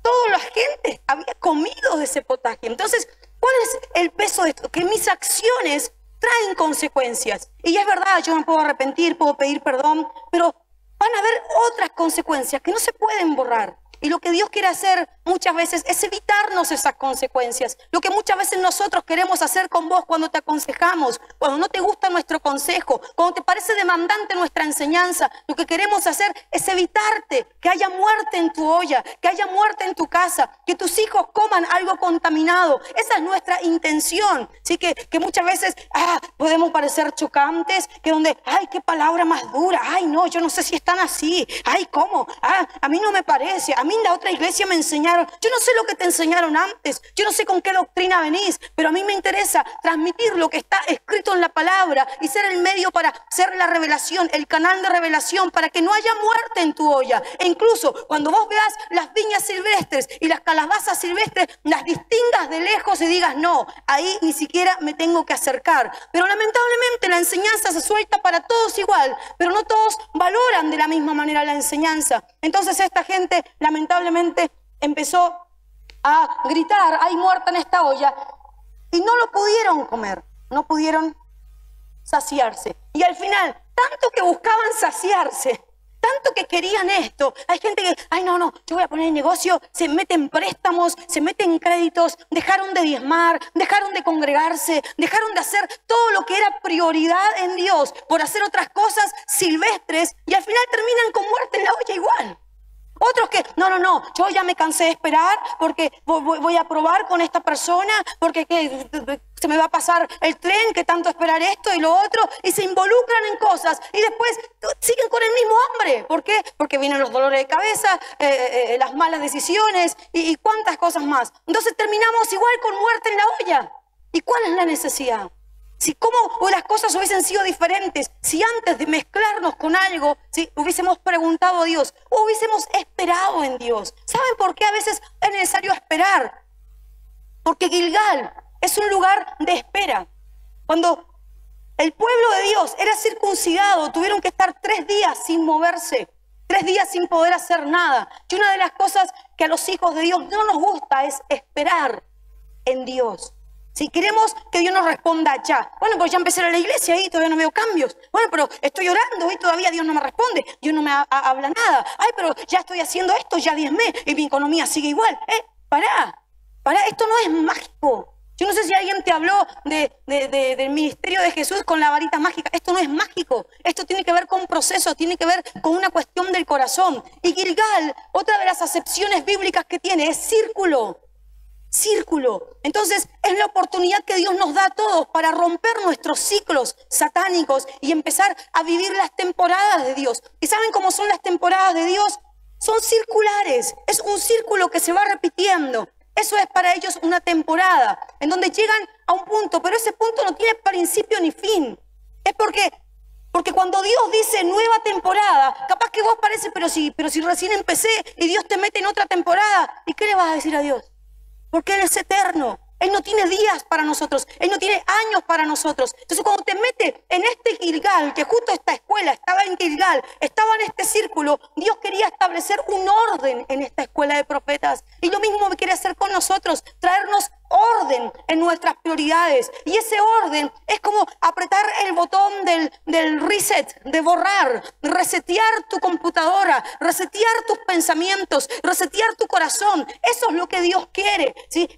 toda la gente había comido de ese potaje. Entonces, ¿cuál es el peso de esto? Que mis acciones traen consecuencias. Y es verdad, yo me puedo arrepentir, puedo pedir perdón, pero van a haber otras consecuencias que no se pueden borrar. Y lo que Dios quiere hacer muchas veces es evitarnos esas consecuencias. Lo que muchas veces nosotros queremos hacer con vos cuando te aconsejamos, cuando no te gusta nuestro consejo, cuando te parece demandante nuestra enseñanza, lo que queremos hacer es evitarte que haya muerte en tu olla, que haya muerte en tu casa, que tus hijos coman algo contaminado. Esa es nuestra intención. ¿Sí? Que muchas veces podemos parecer chocantes, que donde, ay, qué palabra más dura, ay, no, yo no sé si están así, ay, ¿cómo? A mí no me parece, a mí en la otra iglesia me enseñaron, yo no sé lo que te enseñaron antes, yo no sé con qué doctrina venís, pero a mí me interesa transmitir lo que está escrito en la palabra y ser el medio para ser la revelación, el canal de revelación, para que no haya muerte en tu olla. E incluso cuando vos veas las viñas silvestres y las calabazas silvestres, las distingas de lejos y digas, no, ahí ni siquiera me tengo que acercar. Pero lamentablemente la enseñanza se suelta para todos igual, pero no todos valoran de la misma manera la enseñanza. Entonces esta gente lamentablemente empezó a gritar, hay muerte en esta olla, y no lo pudieron comer, no pudieron saciarse. Y al final, tanto que buscaban saciarse, tanto que querían esto, hay gente que, ay, no, yo voy a poner el negocio, se meten préstamos, se meten créditos, dejaron de diezmar, dejaron de congregarse, dejaron de hacer todo lo que era prioridad en Dios por hacer otras cosas silvestres, y al final terminan con muerte en la olla igual. Otros que, no, yo ya me cansé de esperar porque voy a probar con esta persona, porque se me va a pasar el tren, que tanto esperar esto y lo otro, y se involucran en cosas y después siguen con el mismo hambre. ¿Por qué? Porque vienen los dolores de cabeza, las malas decisiones y cuántas cosas más. Entonces terminamos igual con muerte en la olla. ¿Y cuál es la necesidad? Si cómo las cosas hubiesen sido diferentes, si antes de mezclarnos con algo, si hubiésemos preguntado a Dios, o hubiésemos esperado en Dios. ¿Saben por qué a veces es necesario esperar? Porque Gilgal es un lugar de espera. Cuando el pueblo de Dios era circuncidado, tuvieron que estar 3 días sin moverse, 3 días sin poder hacer nada. Y una de las cosas que a los hijos de Dios no nos gusta es esperar en Dios. Si queremos que Dios nos responda ya. Bueno, pues ya empecé a ir a la iglesia y todavía no veo cambios. Bueno, pero estoy orando y todavía Dios no me responde. Dios no me habla nada. Ay, pero ya estoy haciendo esto, ya diezmé y mi economía sigue igual. Pará, esto no es mágico. Yo no sé si alguien te habló del ministerio de Jesús con la varita mágica. Esto no es mágico. Esto tiene que ver con procesos, tiene que ver con una cuestión del corazón. Y Gilgal, otra de las acepciones bíblicas que tiene, es círculo. Círculo. Entonces es la oportunidad que Dios nos da a todos para romper nuestros ciclos satánicos y empezar a vivir las temporadas de Dios. ¿Y saben cómo son las temporadas de Dios? Son circulares. Es un círculo que se va repitiendo. Eso es para ellos una temporada en donde llegan a un punto, pero ese punto no tiene principio ni fin. Es porque cuando Dios dice nueva temporada, capaz que vos parece, pero si recién empecé y Dios te mete en otra temporada, ¿y qué le vas a decir a Dios? Porque Él es eterno. Él no tiene días para nosotros. Él no tiene años para nosotros. Entonces cuando te mete en este Gilgal, que justo esta escuela estaba en Gilgal, estaba en este círculo, Dios quería establecer un orden en esta escuela de profetas. Y lo mismo quiere hacer con nosotros, traernos orden en nuestras prioridades. Y ese orden es como apretar el botón del reset, de borrar, resetear tu computadora, resetear tus pensamientos, resetear tu corazón. Eso es lo que Dios quiere, ¿sí?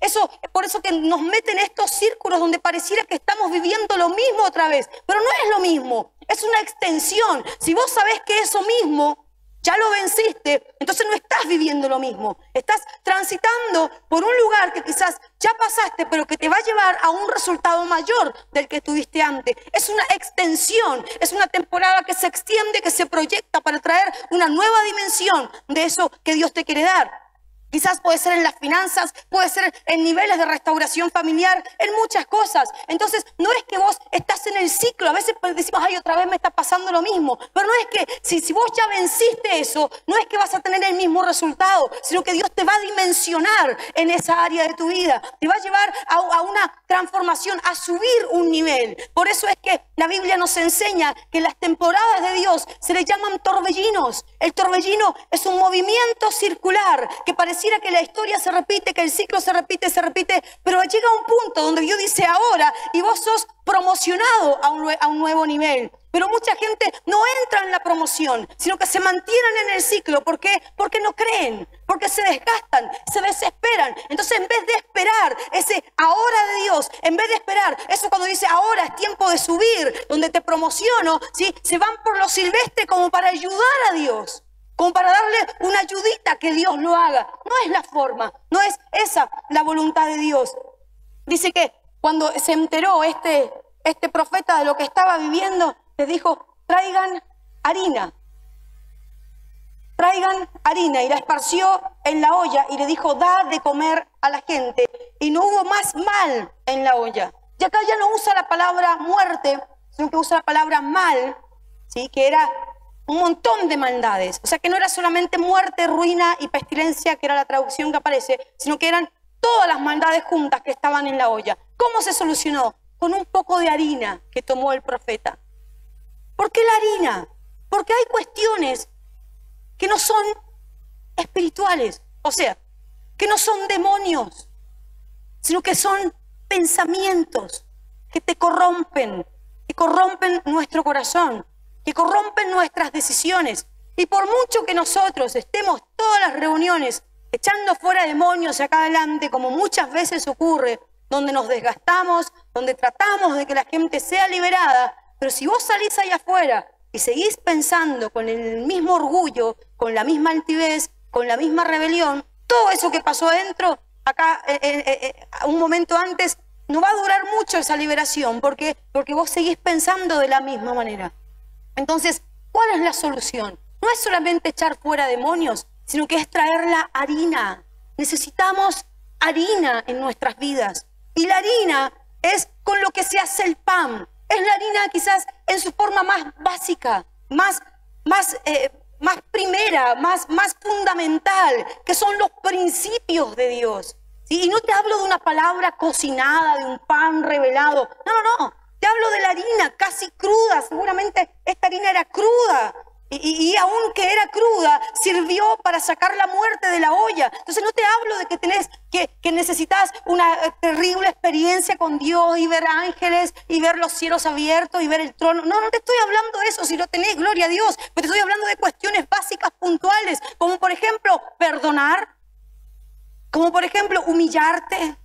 Por eso que nos meten en estos círculos donde pareciera que estamos viviendo lo mismo otra vez. Pero no es lo mismo, es una extensión. Si vos sabés que eso mismo ya lo venciste, entonces no estás viviendo lo mismo. Estás transitando por un lugar que quizás ya pasaste, pero que te va a llevar a un resultado mayor del que tuviste antes. Es una extensión, es una temporada que se extiende, que se proyecta para traer una nueva dimensión de eso que Dios te quiere dar. Quizás puede ser en las finanzas, puede ser en niveles de restauración familiar, en muchas cosas. Entonces, no es que vos estás en el ciclo. A veces decimos, ay, otra vez me está pasando lo mismo. Pero no es que, si vos ya venciste eso, no es que vas a tener el mismo resultado, sino que Dios te va a dimensionar en esa área de tu vida. Te va a llevar a una transformación, a subir un nivel. Por eso es que la Biblia nos enseña que las temporadas de Dios se le llaman torbellinos. El torbellino es un movimiento circular que pareciera que la historia se repite, que el ciclo se repite, pero llega un punto donde Dios dice ahora y vos sos promocionado a un nuevo nivel. Pero mucha gente no entra en la promoción, sino que se mantienen en el ciclo. ¿Por qué? Porque no creen, porque se desgastan, se desesperan. Entonces, en vez de esperar ese ahora de Dios, en vez de esperar eso cuando dice ahora es tiempo de subir, donde te promociono, ¿sí? Se van por lo silvestre como para ayudar a Dios, como para darle una ayudita que Dios lo haga. No es la forma, no es esa la voluntad de Dios. Dice que cuando se enteró este profeta de lo que estaba viviendo, les dijo, traigan harina. Traigan harina. Y la esparció en la olla y le dijo, da de comer a la gente. Y no hubo más mal en la olla. Y acá ya no usa la palabra muerte, sino que usa la palabra mal, ¿sí? Que era un montón de maldades. O sea que no era solamente muerte, ruina y pestilencia, que era la traducción que aparece, sino que eran todas las maldades juntas que estaban en la olla. ¿Cómo se solucionó? Con un poco de harina que tomó el profeta. ¿Por qué la harina? Porque hay cuestiones que no son espirituales, o sea, que no son demonios, sino que son pensamientos que te corrompen, que corrompen nuestro corazón, que corrompen nuestras decisiones. Y por mucho que nosotros estemos todas las reuniones echando fuera demonios acá adelante, como muchas veces ocurre, donde nos desgastamos, donde tratamos de que la gente sea liberada, pero si vos salís ahí afuera y seguís pensando con el mismo orgullo, con la misma altivez, con la misma rebelión, todo eso que pasó adentro, acá un momento antes, no va a durar mucho esa liberación, porque vos seguís pensando de la misma manera. Entonces, ¿cuál es la solución? No es solamente echar fuera demonios, sino que es traer la harina. Necesitamos harina en nuestras vidas. Y la harina es con lo que se hace el pan. Es la harina quizás en su forma más básica, más primera, más fundamental, que son los principios de Dios. ¿Sí? Y no te hablo de una palabra cocinada, de un pan revelado. No. Te hablo de la harina casi cruda. Seguramente esta harina era cruda. Y aunque era cruda, sirvió para sacar la muerte de la olla. Entonces no te hablo de que necesitas una terrible experiencia con Dios y ver ángeles y ver los cielos abiertos y ver el trono. No te estoy hablando de eso, si lo tenés, gloria a Dios. Pero te estoy hablando de cuestiones básicas, puntuales, como por ejemplo perdonar, como por ejemplo humillarte,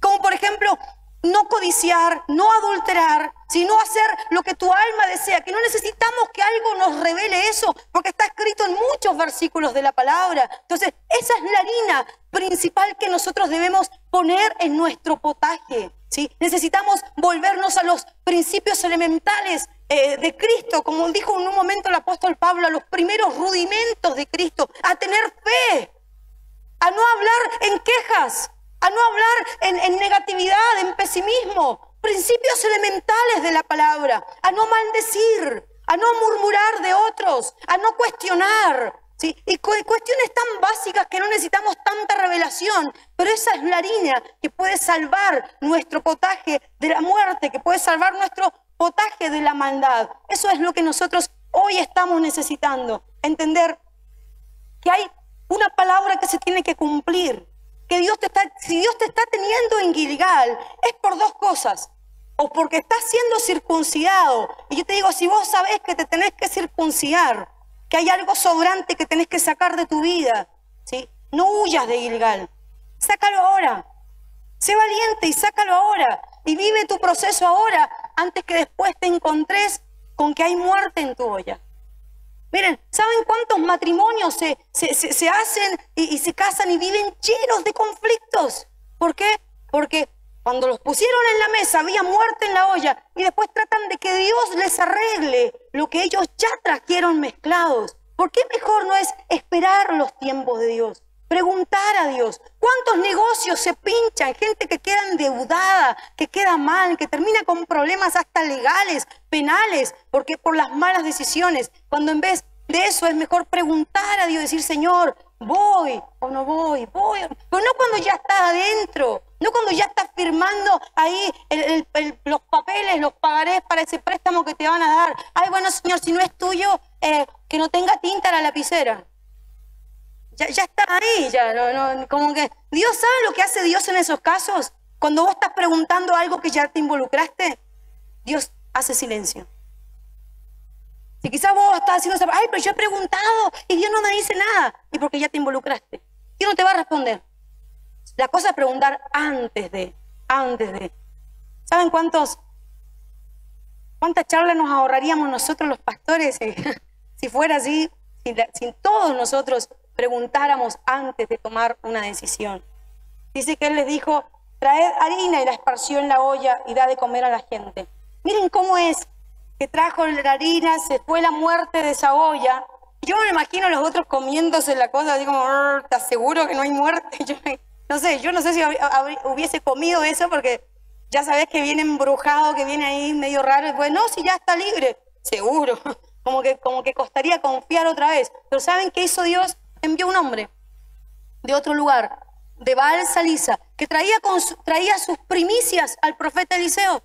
como por ejemplo no codiciar, no adulterar, sino hacer lo que tu alma desea, que no necesitamos que algo nos revele eso, porque está escrito en muchos versículos de la palabra. Entonces, esa es la harina principal que nosotros debemos poner en nuestro potaje, ¿sí? Necesitamos volvernos a los principios elementales de Cristo, como dijo en un momento el apóstol Pablo, a los primeros rudimentos de Cristo, a tener fe, a no hablar en quejas, a no hablar en negatividad, en pesimismo. Principios elementales de la palabra. A no maldecir, a no murmurar de otros, a no cuestionar. ¿Sí? Y cuestiones tan básicas que no necesitamos tanta revelación. Pero esa es la harina que puede salvar nuestro potaje de la muerte, que puede salvar nuestro potaje de la maldad. Eso es lo que nosotros hoy estamos necesitando. Entender que hay una palabra que se tiene que cumplir. Que si Dios te está teniendo en Gilgal, es por dos cosas. O porque estás siendo circuncidado. Y yo te digo, si vos sabés que te tenés que circuncidar, que hay algo sobrante que tenés que sacar de tu vida, ¿sí? No huyas de Gilgal. Sácalo ahora. Sé valiente y sácalo ahora. Y vive tu proceso ahora, antes que después te encontres con que hay muerte en tu olla. Miren, ¿saben cuántos matrimonios se hacen y se casan y viven llenos de conflictos? ¿Por qué? Porque cuando los pusieron en la mesa había muerte en la olla y después tratan de que Dios les arregle lo que ellos ya trajeron mezclados. ¿Por qué mejor no es esperar los tiempos de Dios? Preguntar a Dios. ¿Cuántos negocios se pinchan? Gente que queda endeudada, que queda mal, que termina con problemas hasta legales, penales, porque por las malas decisiones. Cuando en vez de eso es mejor preguntar a Dios, decir, Señor, ¿voy o no voy? Voy. Pero no cuando ya estás adentro, no cuando ya estás firmando ahí los papeles, los pagarés para ese préstamo que te van a dar. Ay, bueno, Señor, si no es tuyo, que no tenga tinta la lapicera. Ya está ahí, como que Dios sabe lo que hace Dios en esos casos. Cuando vos estás preguntando algo que ya te involucraste, Dios hace silencio. Si quizás vos estás haciendo, ay, pero yo he preguntado y Dios no me dice nada, y porque ya te involucraste. Dios no te va a responder. La cosa es preguntar antes de. ¿Saben cuántas charlas nos ahorraríamos nosotros los pastores si fuera así? Si todos nosotros preguntáramos antes de tomar una decisión. Dice que Él les dijo, traed harina y la esparció en la olla y da de comer a la gente. Miren cómo es que trajo la harina, se fue la muerte de esa olla. Yo me imagino a los otros comiéndose la cosa, así como, ¿te aseguro que no hay muerte? Yo no sé si hubiese comido eso porque ya sabés que viene embrujado, que viene ahí medio raro. Y pues no, si ya está libre, seguro. Como que costaría confiar otra vez. Pero ¿saben qué hizo Dios? Envió un hombre de otro lugar, de Baal Salisa, que traía sus primicias al profeta Eliseo.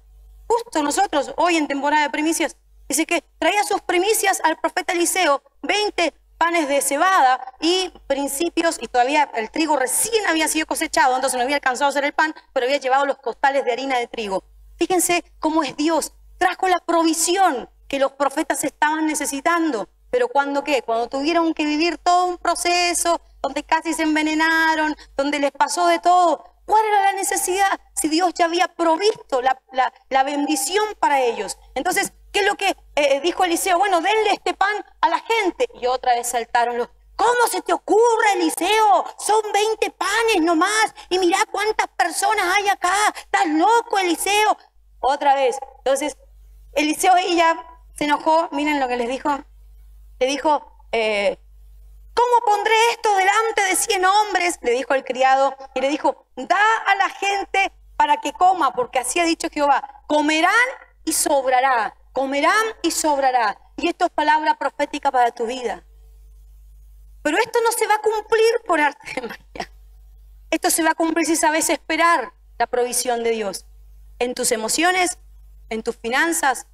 Justo nosotros, hoy en temporada de primicias, dice que traía sus primicias al profeta Eliseo, 20 panes de cebada y principios, y todavía el trigo recién había sido cosechado, entonces no había alcanzado a hacer el pan, pero había llevado los costales de harina de trigo. Fíjense cómo es Dios, trajo la provisión que los profetas estaban necesitando. Pero ¿cuándo qué? Cuando tuvieron que vivir todo un proceso, donde casi se envenenaron, donde les pasó de todo. ¿Cuál era la necesidad? Si Dios ya había provisto la bendición para ellos. Entonces, ¿qué es lo que dijo Eliseo? Bueno, denle este pan a la gente. Y otra vez saltaron los, ¿cómo se te ocurre, Eliseo? Son 20 panes nomás. Y mirá cuántas personas hay acá. ¿Estás loco, Eliseo? Otra vez. Entonces, Eliseo ella se enojó. Miren lo que les dijo. Le dijo, ¿cómo pondré esto delante de 100 hombres? Le dijo el criado y le dijo, da a la gente para que coma, porque así ha dicho Jehová. comerán y sobrará, comerán y sobrará. Y esto es palabra profética para tu vida. Pero esto no se va a cumplir por arte de magia. Esto se va a cumplir si sabes esperar la provisión de Dios. En tus emociones, en tus finanzas,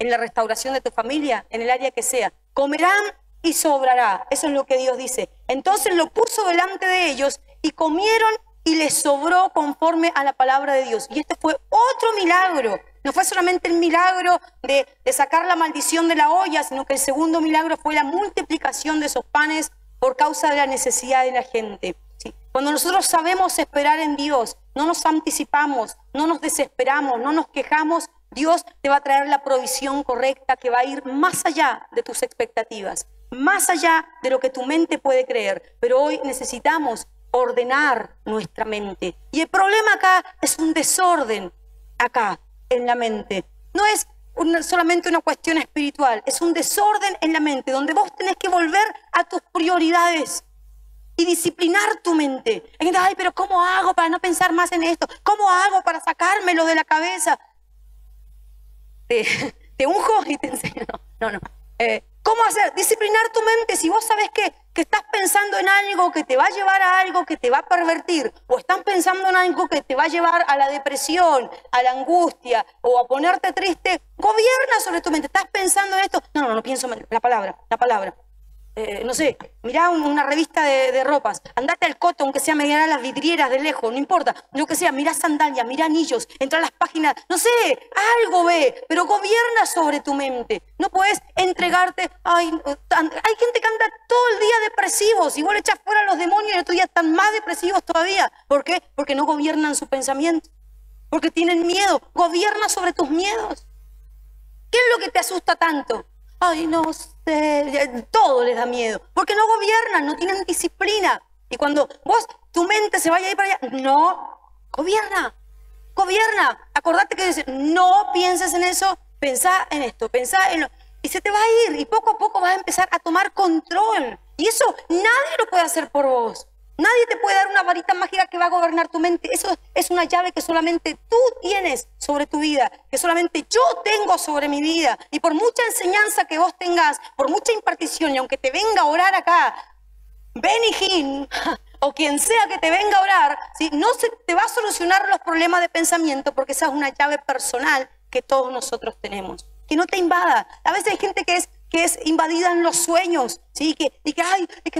en la restauración de tu familia, en el área que sea. Comerán y sobrará. Eso es lo que Dios dice. Entonces lo puso delante de ellos y comieron y les sobró conforme a la palabra de Dios. Y este fue otro milagro. No fue solamente el milagro de sacar la maldición de la olla, sino que el segundo milagro fue la multiplicación de esos panes por causa de la necesidad de la gente. ¿Sí? Cuando nosotros sabemos esperar en Dios, no nos anticipamos, no nos desesperamos, no nos quejamos, Dios te va a traer la provisión correcta que va a ir más allá de tus expectativas, más allá de lo que tu mente puede creer. Pero hoy necesitamos ordenar nuestra mente. Y el problema acá es un desorden acá en la mente. No es solamente una cuestión espiritual, es un desorden en la mente donde vos tenés que volver a tus prioridades y disciplinar tu mente. Ay, pero ¿cómo hago para no pensar más en esto? ¿Cómo hago para sacármelo de la cabeza? Te unjo y te enseño. No. ¿Cómo hacer? Disciplinar tu mente. Si vos sabés que estás pensando en algo que te va a llevar a algo que te va a pervertir, o estás pensando en algo que te va a llevar a la depresión, a la angustia, o a ponerte triste, gobierna sobre tu mente. ¿Estás pensando en esto? No pienso en la palabra. No sé, mirá una revista de ropas, andate al Coto, aunque sea mirar a las vidrieras de lejos, no importa, lo que sea, mirá sandalias, mirá anillos, entra a las páginas, no sé, algo ve, pero gobierna sobre tu mente. No puedes entregarte, hay gente que anda todo el día depresivos, y vos le echás fuera a los demonios y el otro día están más depresivos todavía. ¿Por qué? Porque no gobiernan su pensamiento, porque tienen miedo. Gobierna sobre tus miedos. ¿Qué es lo que te asusta tanto? Ay, no sé, todo les da miedo, porque no gobiernan, no tienen disciplina. Y cuando tu mente se vaya a ir para allá, no, gobierna. Acordate que dice, no pienses en eso, pensá en esto, pensá en lo... Y se te va a ir, y poco a poco vas a empezar a tomar control. Y eso nadie lo puede hacer por vos. Nadie te puede dar una varita mágica que va a gobernar tu mente. Eso es una llave que solamente tú tienes sobre tu vida, que solamente yo tengo sobre mi vida. Y por mucha enseñanza que vos tengas, por mucha impartición, y aunque te venga a orar acá, Benny Hinn, o quien sea que te venga a orar, ¿sí? No se te va a solucionar los problemas de pensamiento, porque esa es una llave personal que todos nosotros tenemos. Que no te invada. A veces hay gente que es invadida en los sueños, ¿sí? Que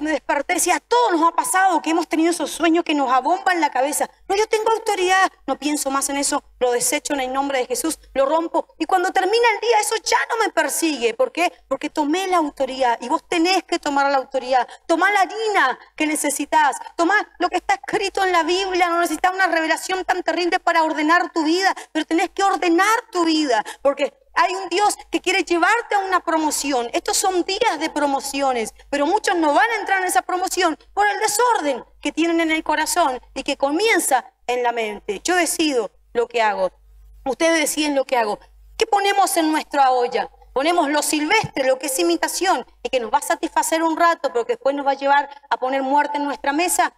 me desperté. Sí, a todos nos ha pasado que hemos tenido esos sueños que nos abomban la cabeza. No, yo tengo autoridad, no pienso más en eso, lo desecho en el nombre de Jesús, lo rompo. Y cuando termina el día, eso ya no me persigue. ¿Por qué? Porque tomé la autoridad, y vos tenés que tomar la autoridad. Tomá la harina que necesitas, tomá lo que está escrito en la Biblia. No necesitas una revelación tan terrible para ordenar tu vida, pero tenés que ordenar tu vida, porque hay un Dios que quiere llevarte a una promoción. Estos son días de promociones, pero muchos no van a entrar en esa promoción por el desorden que tienen en el corazón y que comienza en la mente. Yo decido lo que hago. Ustedes deciden lo que hago. ¿Qué ponemos en nuestra olla? Ponemos lo silvestre, lo que es imitación y que nos va a satisfacer un rato, pero que después nos va a llevar a poner muerte en nuestra mesa,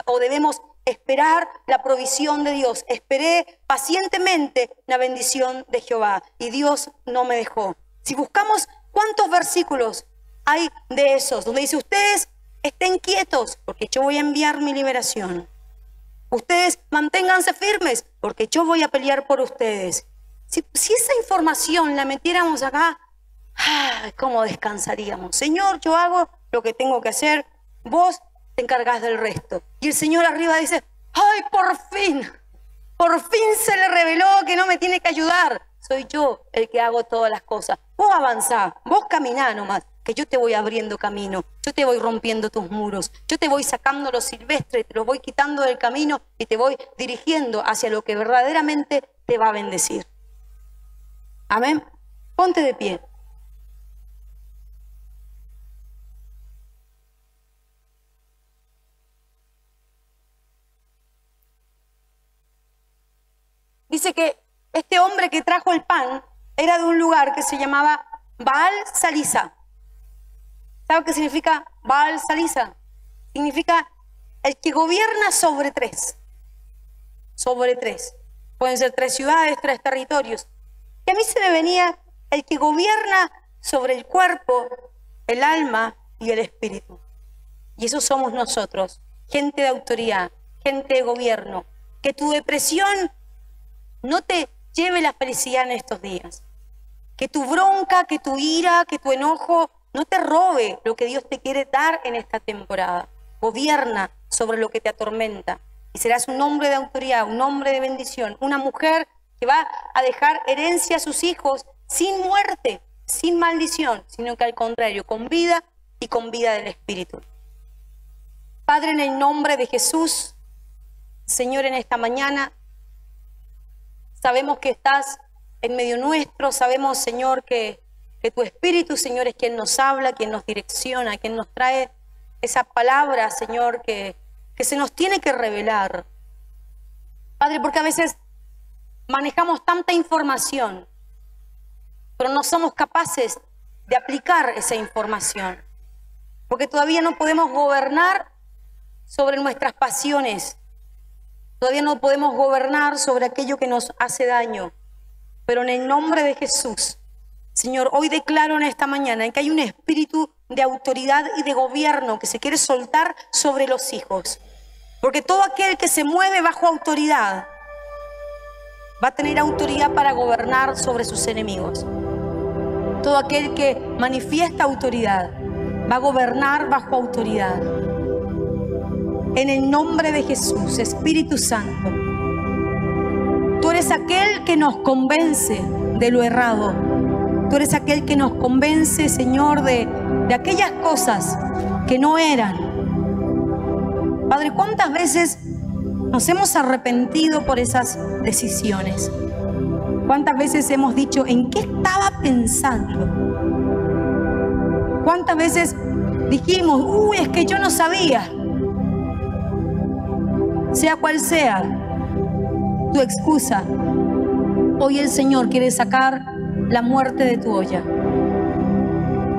o debemos esperar la provisión de Dios. Esperé pacientemente la bendición de Jehová y Dios no me dejó. Si buscamos cuántos versículos hay de esos, donde dice, ustedes estén quietos porque yo voy a enviar mi liberación. Ustedes manténganse firmes porque yo voy a pelear por ustedes. Si esa información la metiéramos acá, ¿cómo descansaríamos? Señor, yo hago lo que tengo que hacer, vos te encargás del resto. Y el Señor arriba dice, ¡ay, por fin se le reveló que no me tiene que ayudar! Soy yo el que hago todas las cosas. Vos avanzá, vos caminá nomás, que yo te voy abriendo camino, yo te voy rompiendo tus muros, yo te voy sacando lo silvestre, te lo voy quitando del camino y te voy dirigiendo hacia lo que verdaderamente te va a bendecir. Amén. Ponte de pie. Dice que este hombre que trajo el pan era de un lugar que se llamaba Baal Salisa. ¿Sabe qué significa Baal Salisa? Significa el que gobierna sobre tres. Sobre tres. pueden ser 3 ciudades, 3 territorios. Y a mí se me venía el que gobierna sobre el cuerpo, el alma y el espíritu. Y eso somos nosotros, gente de autoridad, gente de gobierno. Que tu depresión no te lleve la felicidad en estos días. Que tu bronca, que tu ira, que tu enojo no te robe lo que Dios te quiere dar en esta temporada. Gobierna sobre lo que te atormenta. Y serás un hombre de autoridad, un hombre de bendición, una mujer que va a dejar herencia a sus hijos sin muerte, sin maldición, sino que al contrario, con vida y con vida del Espíritu. Padre, en el nombre de Jesús, Señor, en esta mañana, sabemos que estás en medio nuestro, sabemos, Señor, que tu Espíritu, Señor, es quien nos habla, quien nos direcciona, quien nos trae esa palabra, Señor, que se nos tiene que revelar. Padre, porque a veces manejamos tanta información, pero no somos capaces de aplicar esa información, porque todavía no podemos gobernar sobre nuestras pasiones, todavía no podemos gobernar sobre aquello que nos hace daño, pero en el nombre de Jesús, Señor, hoy declaro en esta mañana que hay un espíritu de autoridad y de gobierno que se quiere soltar sobre los hijos, porque todo aquel que se mueve bajo autoridad va a tener autoridad para gobernar sobre sus enemigos. Todo aquel que manifiesta autoridad va a gobernar bajo autoridad. En el nombre de Jesús, Espíritu Santo, tú eres aquel que nos convence de lo errado. Tú eres aquel que nos convence, Señor, de aquellas cosas que no eran. Padre, ¿cuántas veces nos hemos arrepentido por esas decisiones? ¿Cuántas veces hemos dicho, ¿en qué estaba pensando? ¿Cuántas veces dijimos, es que yo no sabía? Sea cual sea tu excusa, hoy el Señor quiere sacar la muerte de tu olla.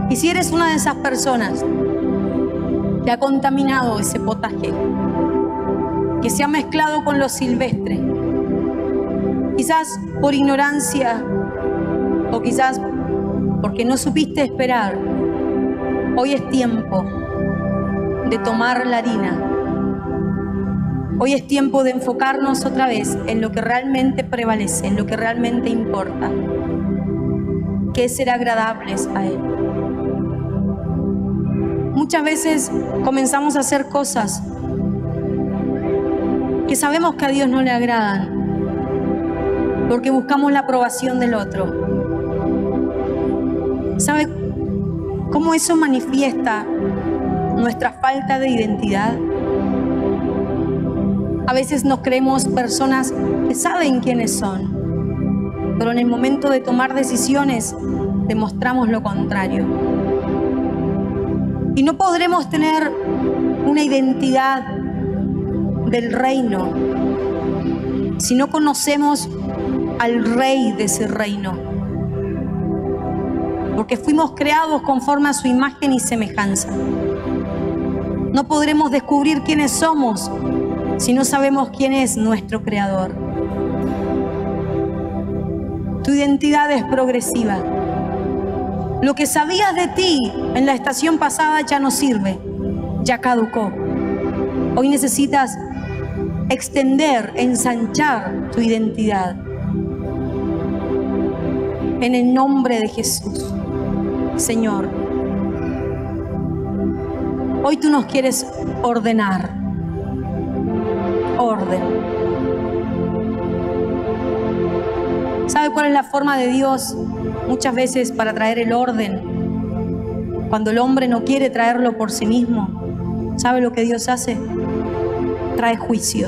Y si eres una de esas personas que ha contaminado ese potaje, que se ha mezclado con lo silvestre, quizás por ignorancia o quizás porque no supiste esperar, hoy es tiempo de tomar la harina. Hoy es tiempo de enfocarnos otra vez en lo que realmente prevalece, en lo que realmente importa, que es ser agradables a Él. Muchas veces comenzamos a hacer cosas que sabemos que a Dios no le agradan, porque buscamos la aprobación del otro. ¿Sabe cómo eso manifiesta nuestra falta de identidad? A veces nos creemos personas que saben quiénes son, pero en el momento de tomar decisiones demostramos lo contrario. Y no podremos tener una identidad del reino si no conocemos al rey de ese reino, porque fuimos creados conforme a su imagen y semejanza. No podremos descubrir quiénes somos si no sabemos quién es nuestro creador. Tu identidad es progresiva. Lo que sabías de ti en la estación pasada ya no sirve, ya caducó. Hoy necesitas extender, ensanchar tu identidad. En el nombre de Jesús, Señor, hoy tú nos quieres ordenar. Orden. ¿Sabe cuál es la forma de Dios muchas veces para traer el orden? Cuando el hombre no quiere traerlo por sí mismo, ¿sabe lo que Dios hace? Trae juicio.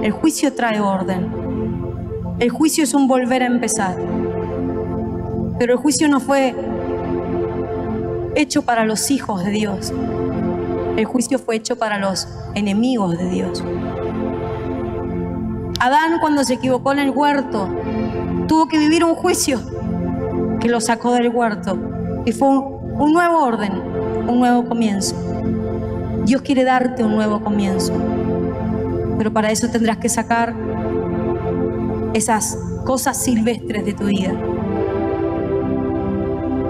El juicio trae orden. El juicio es un volver a empezar. Pero el juicio no fue hecho para los hijos de Dios. El juicio fue hecho para los enemigos de Dios. Adán, cuando se equivocó en el huerto, tuvo que vivir un juicio que lo sacó del huerto. Y fue un nuevo orden, un nuevo comienzo. Dios quiere darte un nuevo comienzo. Pero para eso tendrás que sacar esas cosas silvestres de tu vida.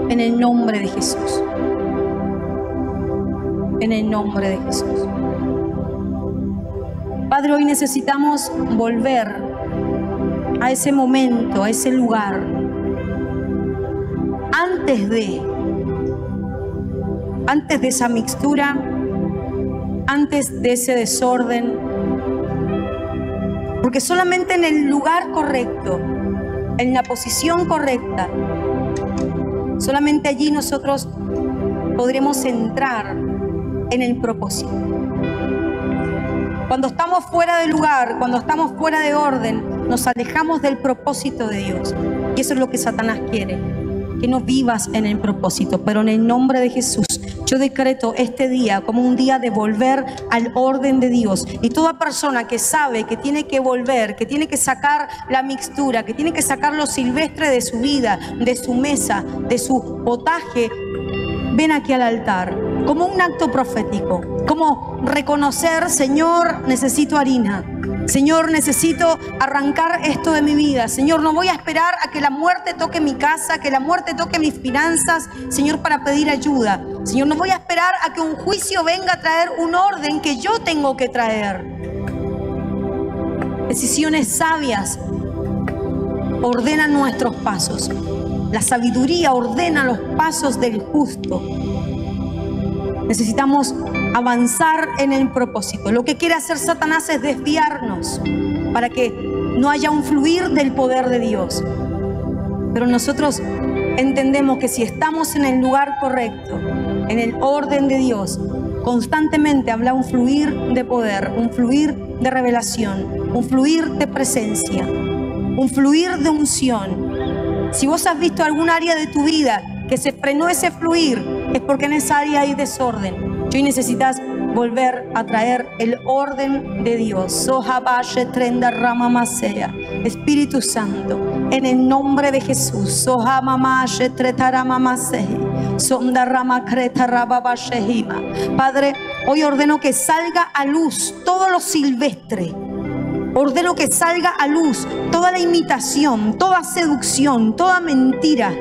En el nombre de Jesús. En el nombre de Jesús. Padre, hoy necesitamos volver a ese momento, a ese lugar, antes de esa mixtura, antes de ese desorden, porque solamente en el lugar correcto, en la posición correcta, solamente allí nosotros podremos entrar en el propósito. Cuando estamos fuera de lugar, cuando estamos fuera de orden, nos alejamos del propósito de Dios. Y eso es lo que Satanás quiere, que no vivas en el propósito. Pero en el nombre de Jesús, yo decreto este día como un día de volver al orden de Dios. Y toda persona que sabe que tiene que volver, que tiene que sacar la mixtura, que tiene que sacar lo silvestre de su vida, de su mesa, de su potaje, ven aquí al altar, como un acto profético, como reconocer: Señor, necesito harina. Señor, necesito arrancar esto de mi vida. Señor, no voy a esperar a que la muerte toque mi casa, que la muerte toque mis finanzas, Señor, para pedir ayuda. Señor, no voy a esperar a que un juicio venga a traer un orden que yo tengo que traer. Decisiones sabias ordenan nuestros pasos. La sabiduría ordena los pasos del justo. Necesitamos avanzar en el propósito. Lo que quiere hacer Satanás es desviarnos para que no haya un fluir del poder de Dios. Pero nosotros entendemos que si estamos en el lugar correcto, en el orden de Dios, constantemente habrá un fluir de poder, un fluir de revelación, un fluir de presencia, un fluir de unción. Si vos has visto algún área de tu vida que se frenó ese fluir, es porque en esa área hay desorden. Hoy necesitas volver a traer el orden de Dios. Espíritu Santo, en el nombre de Jesús. Padre, hoy ordeno que salga a luz todo lo silvestre. Ordeno que salga a luz toda la imitación, toda seducción, toda mentira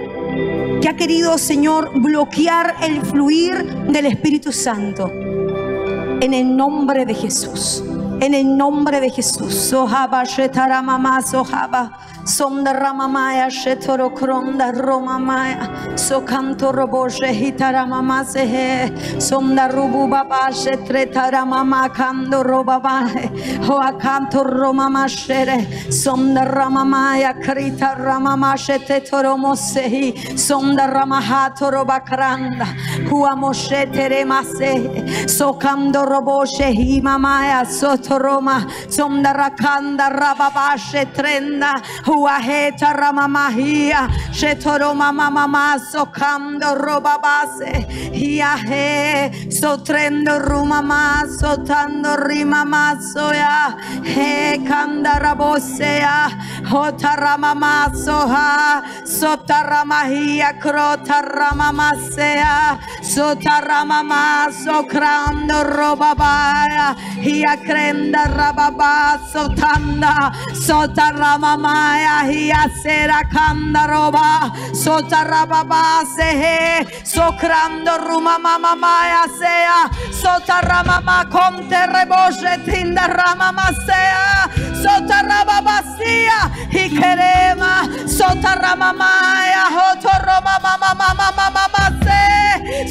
que ha querido, Señor, bloquear el fluir del Espíritu Santo. En el nombre de Jesús. En el nombre de Jesús. Sohaba shetara mamá sohaba. Sonda ramamaya shetoro kronda romamaya. Sokanto robo shehitara mamá sehe. Sonda rubu baba shetretara mamá kando robabahe. Hoakanto romama shere. Sonda ramamaya krita ramama shetetoro mosehi. Sonda ramahato robakranda. Huamoshetere masehe. Sokando robo shehi mamaya sotoroma. Sonda rakanda rababashe trenda. Huaheta ramamahia. Shetoroma mamama sokando robabase. Hiahe sotrendo rumama sotando rimama soya. He kanda rabosea. Hotaramama soha. Sotaramahia krota ramamasea. Sotaramama sokrando robabaya. Hia krenda rababa sotanda. Sotaramamaya hia sera kanda roba. Sotarababa sehe. Sokrando rumamamamaya sea. Sotaramama konte reboshe tinda ramamasea. Sotarababasia. Hikerema. Sotaramamaya hotoromamamamamamamase.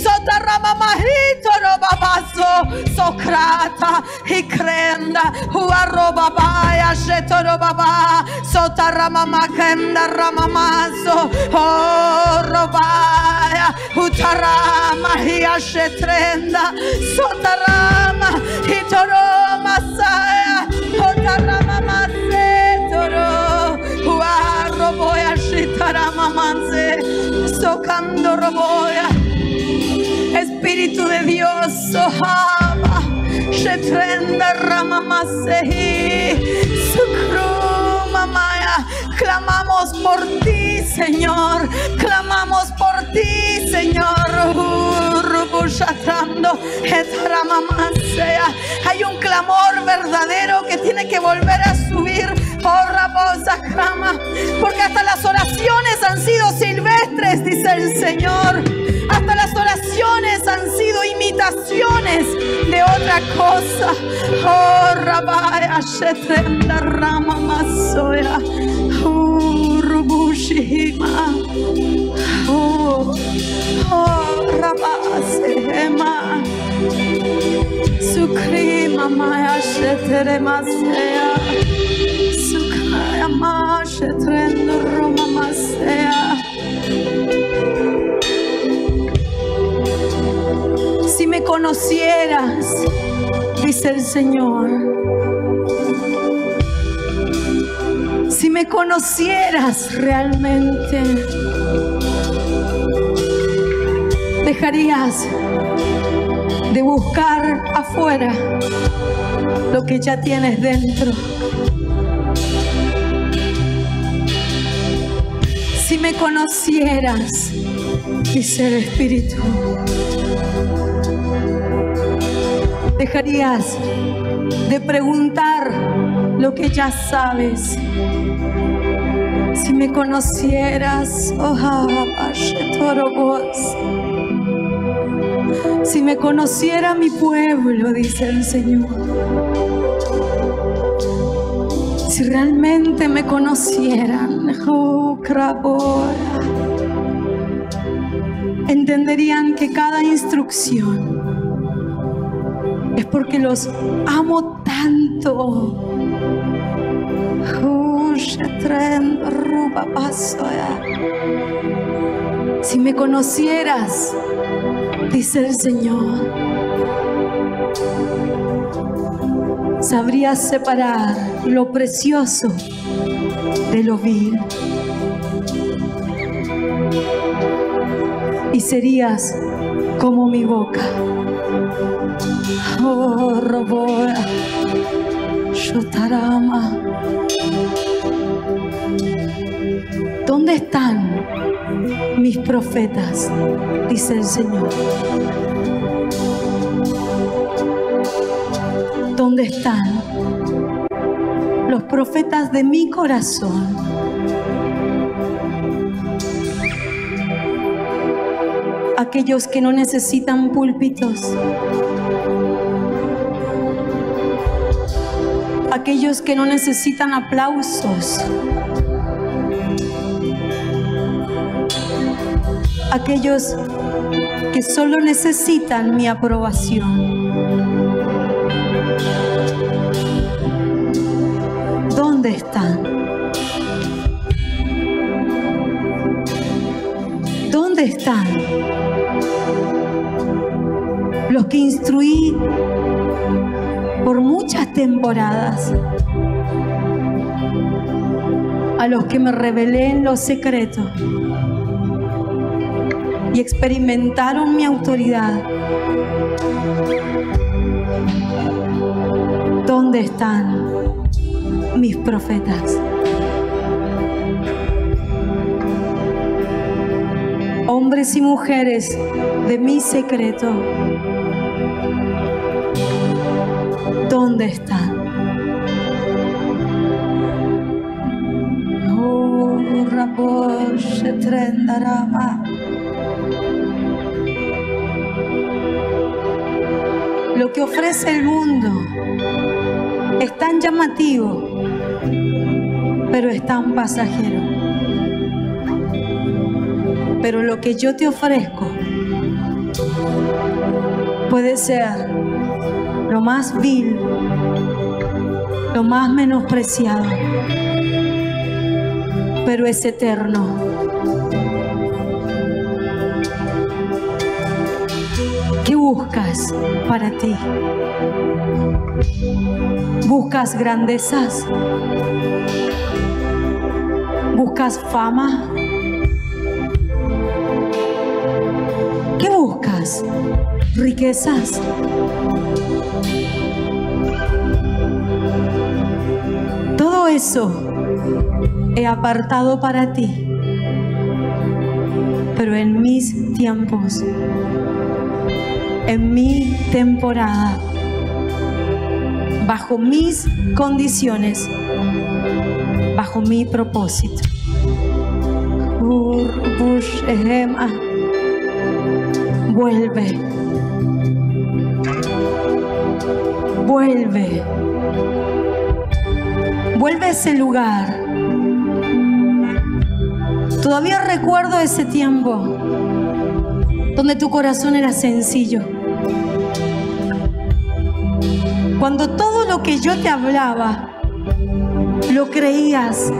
Sotaramamahito robabaso. Sokrata. Hikrenda. Huarobabaya shetorobaba. Sotaramamakenda ramamaso. Oh robaya. Hutarama hia shetrenda. Sotarama. Hitoroma saya. Hotaramamase toro. Huaroboya shitaramamase. Socando roboya. Espíritu de Dios, Sohaba, Shetrenda Ramamasehi, Sukrumamaya. Clamamos por ti, Señor. Clamamos por ti, Señor. Hay un clamor verdadero que tiene que volver a subir.
Porque hasta las oraciones han sido silvestres, dice el Señor. Hasta las oraciones han sido imitaciones de otra cosa. Oh, Rabbi, Ashetrenda Rama Masoya. Oh, Rubushima. Oh, Rabbi Sehema. Sukrima Maya Shetere Masea. Sukraya Ma Shetrenda Roma Masea. Si me conocieras, dice el Señor, si me conocieras realmente, dejarías de buscar afuera lo que ya tienes dentro. Si me conocieras, dice el Espíritu, dejarías de preguntar lo que ya sabes. Si me conocieras, si me conociera mi pueblo, dice el Señor, si realmente me conocieran, entenderían que cada instrucción es porque los amo tanto. Si me conocieras, dice el Señor, sabrías separar lo precioso de lo vil y serías como mi boca. Oh, Roboa, Shotarama. ¿Dónde están mis profetas? Dice el Señor. ¿Dónde están los profetas de mi corazón? Aquellos que no necesitan púlpitos, aquellos que no necesitan aplausos, aquellos que solo necesitan mi aprobación. ¿Dónde están? ¿Dónde están los que instruí por muchas temporadas, a los que me revelé en lo secreto y experimentaron mi autoridad? ¿Dónde están mis profetas? Hombres y mujeres de mi secreto, ¿dónde están? Oh, Rabor Shetrendarama. Lo que ofrece el mundo es tan llamativo, pero es tan pasajero. Pero lo que yo te ofrezco puede ser lo más vil, lo más menospreciado, pero es eterno. ¿Qué buscas para ti? ¿Buscas grandezas? ¿Buscas fama? ¿Qué buscas? ¿Riquezas? Todo eso he apartado para ti, pero en mis tiempos, en mi temporada, bajo mis condiciones, bajo mi propósito. Vuelve. Vuelve. Vuelve a ese lugar. Todavía recuerdo ese tiempo donde tu corazón era sencillo. Cuando todo lo que yo te hablaba lo creías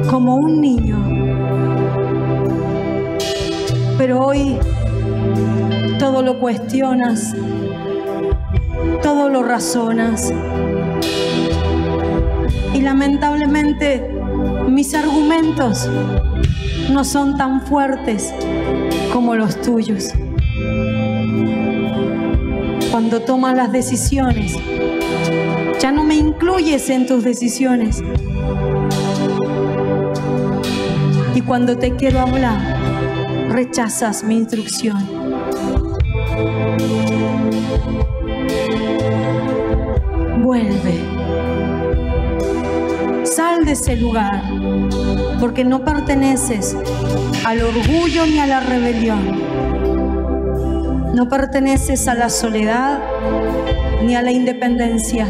como un niño. Pero hoy todo lo cuestionas, todo lo razonas. Y lamentablemente mis argumentos no son tan fuertes como los tuyos. Cuando tomas las decisiones, ya no me incluyes en tus decisiones. Y cuando te quiero hablar, rechazas mi instrucción. Vuelve. Sal de ese lugar, porque no perteneces al orgullo ni a la rebelión. No perteneces a la soledad ni a la independencia.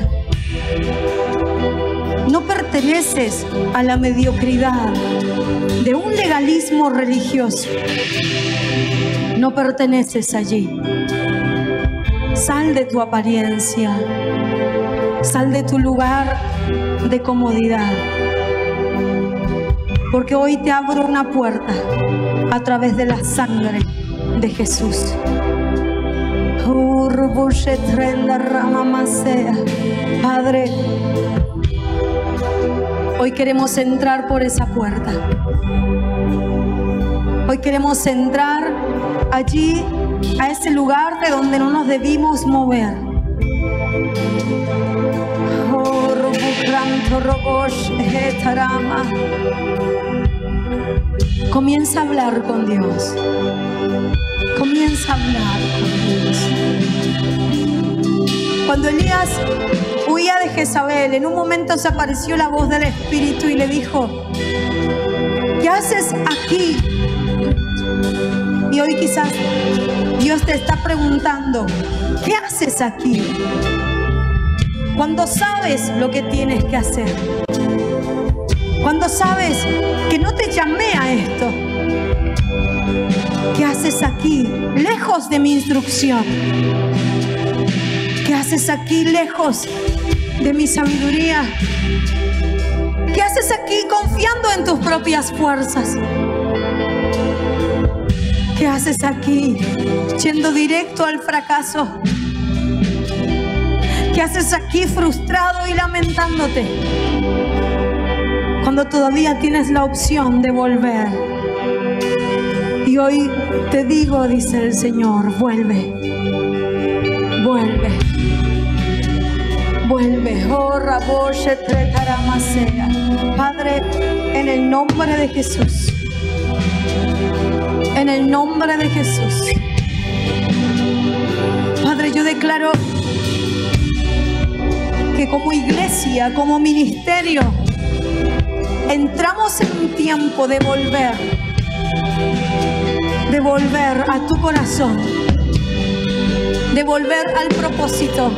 No perteneces a la mediocridad de un legalismo religioso. No perteneces allí. Sal de tu apariencia. Sal de tu lugar de comodidad. Porque hoy te abro una puerta a través de la sangre de Jesús. Padre, hoy queremos entrar por esa puerta. Hoy queremos entrar allí, a ese lugar de donde no nos debimos mover. Comienza a hablar con Dios. Comienza a hablar con Dios. Cuando Elías huía de Jezabel, en un momento se apareció la voz del Espíritu y le dijo: ¿qué haces aquí? Y hoy quizás Dios te está preguntando: ¿qué haces aquí? Cuando sabes lo que tienes que hacer. Cuando sabes que no te llamé a esto. ¿Qué haces aquí, lejos de mi instrucción? ¿Qué haces aquí, lejos de mi sabiduría? ¿Qué haces aquí, confiando en tus propias fuerzas? ¿Qué haces aquí, yendo directo al fracaso? ¿Qué haces aquí, frustrado y lamentándote, cuando todavía tienes la opción de volver? Y hoy te digo, dice el Señor, vuelve, vuelve, vuelve. Oh, Raboche Tretaramasea. Padre, en el nombre de Jesús, en el nombre de Jesús, Padre, yo declaro que como iglesia, como ministerio, entramos en un tiempo de volver a tu corazón, de volver al propósito,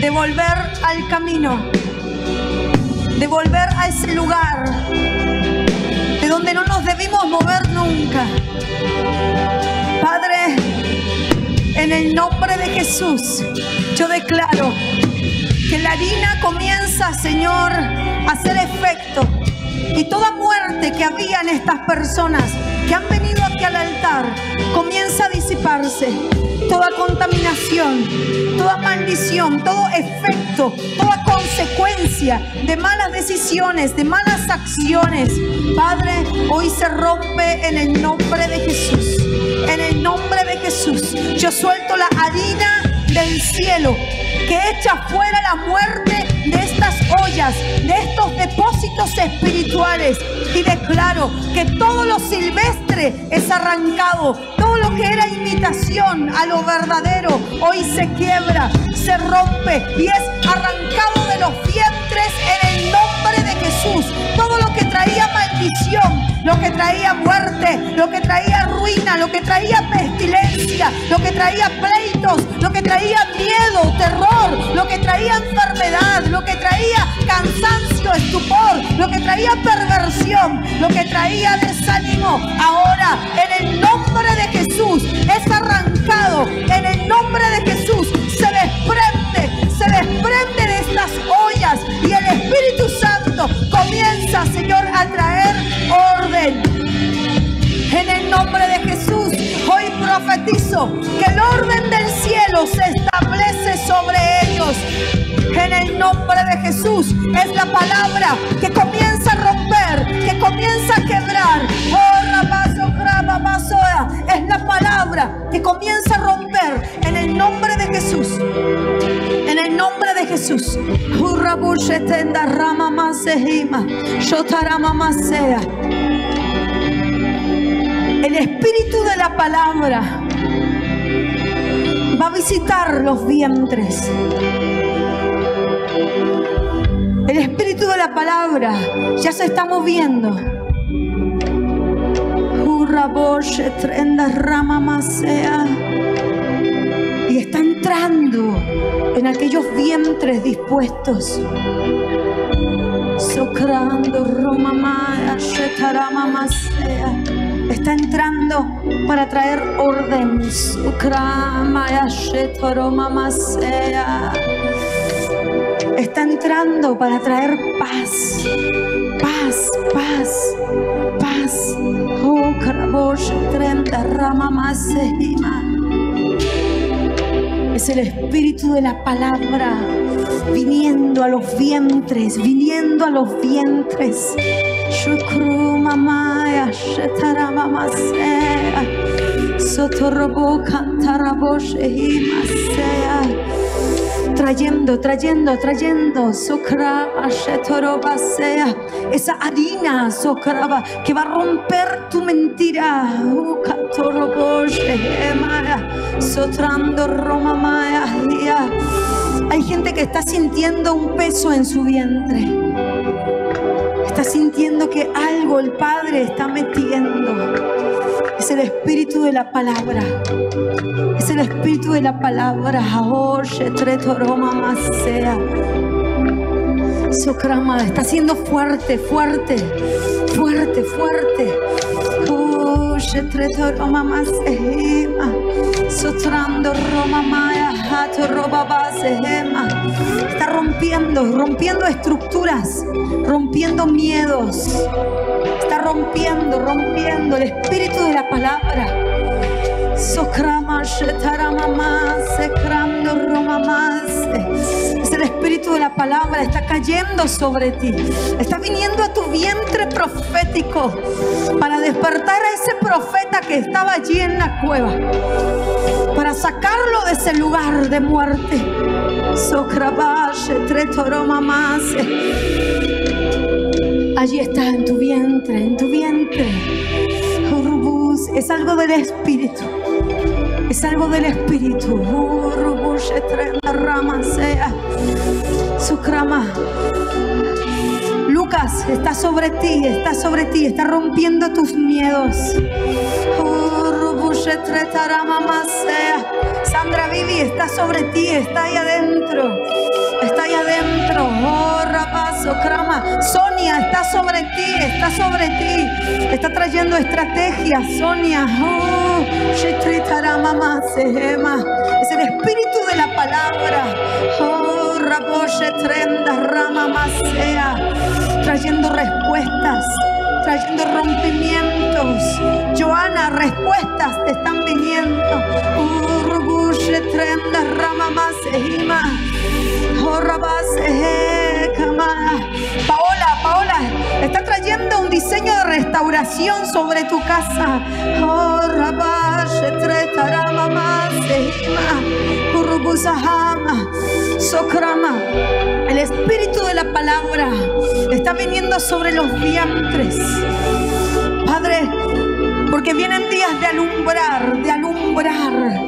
de volver al camino, de volver a ese lugar de donde no nos debimos mover nunca. Padre, en el nombre de Jesús, yo declaro que la harina comienza, Señor, a hacer efecto, y toda muerte que había en estas personas que han venido aquí al altar comienza a disiparse. Toda contaminación, toda maldición, todo efecto, toda consecuencia de malas decisiones, de malas acciones, Padre, hoy se rompe en el nombre de Jesús. En el nombre de Jesús, yo suelto la harina del cielo que echa fuera la muerte de estas ollas, de estos depósitos espirituales, y declaro que todo lo silvestre es arrancado, todo lo que era imitación a lo verdadero hoy se quiebra, se rompe y es arrancado de los vientres en el nombre de maldición, lo que traía muerte, lo que traía ruina, lo que traía pestilencia, lo que traía pleitos, lo que traía miedo, terror, lo que traía enfermedad, lo que traía cansancio, estupor, lo que traía perversión, lo que traía desánimo, ahora en el nombre de Jesús es arrancado. En el nombre de Jesús se desprende de estas ollas y el Espíritu Santo comienza, Señor, a traer orden. En el nombre de Jesús, hoy profetizo que el orden del cielo se establece sobre ellos. En el nombre de Jesús es la palabra que comienza a romper, que comienza a quebrar. Es la palabra que comienza a romper en el nombre de Jesús. En el nombre de Jesús. El espíritu de la palabra va a visitar los vientres. El espíritu de la palabra ya se está moviendo. Y está entrando en aquellos vientres dispuestos. Está entrando para traer orden. Está entrando para traer paz. Paz, paz, paz. Oh, Karabosh, Trenda, Rama, Masehima. Es el espíritu de la palabra viniendo a los vientres, viniendo a los vientres. Shukru, Mamaya, Shetarama, Masea. Sotorobo, Cantarabosh, Ehimasea. Trayendo Sokra Ashetorobasea, esa harina Sokraba que va a romper tu mentira. Sotrando Romamaya. Hay gente que está sintiendo un peso en su vientre. Está sintiendo que algo el Padre está metiendo. Es el espíritu de la palabra. Es el espíritu de la palabra. Sokrama está siendo fuerte, fuerte, fuerte, fuerte. Sotrando Romamaya, está rompiendo estructuras, rompiendo miedos. Está rompiendo el espíritu de la palabra. Sokrama, Shetaramama, Sekrando Romamas. Es el espíritu de la palabra, está cayendo sobre ti. Está viniendo a tu vientre profético para despertar a ese profeta que estaba allí en la cueva, para sacarlo de ese lugar de muerte. Sokraba, Shetretoromamas. Allí está en tu vientre, en tu vientre. Es algo del espíritu. Es algo del espíritu. Lucas está sobre ti, está rompiendo tus miedos. Sandra Vivi está sobre ti, está ahí adentro. Está ahí adentro. Sonia está sobre ti, está trayendo estrategias. Sonia, es el espíritu de la palabra. Trayendo respuestas, trayendo rompimientos. Joana, respuestas te están viniendo. Paola, está trayendo un diseño de restauración sobre tu casa. El espíritu de la palabra está viniendo sobre los vientres. Padre, Porque vienen días de alumbrar, de alumbrar.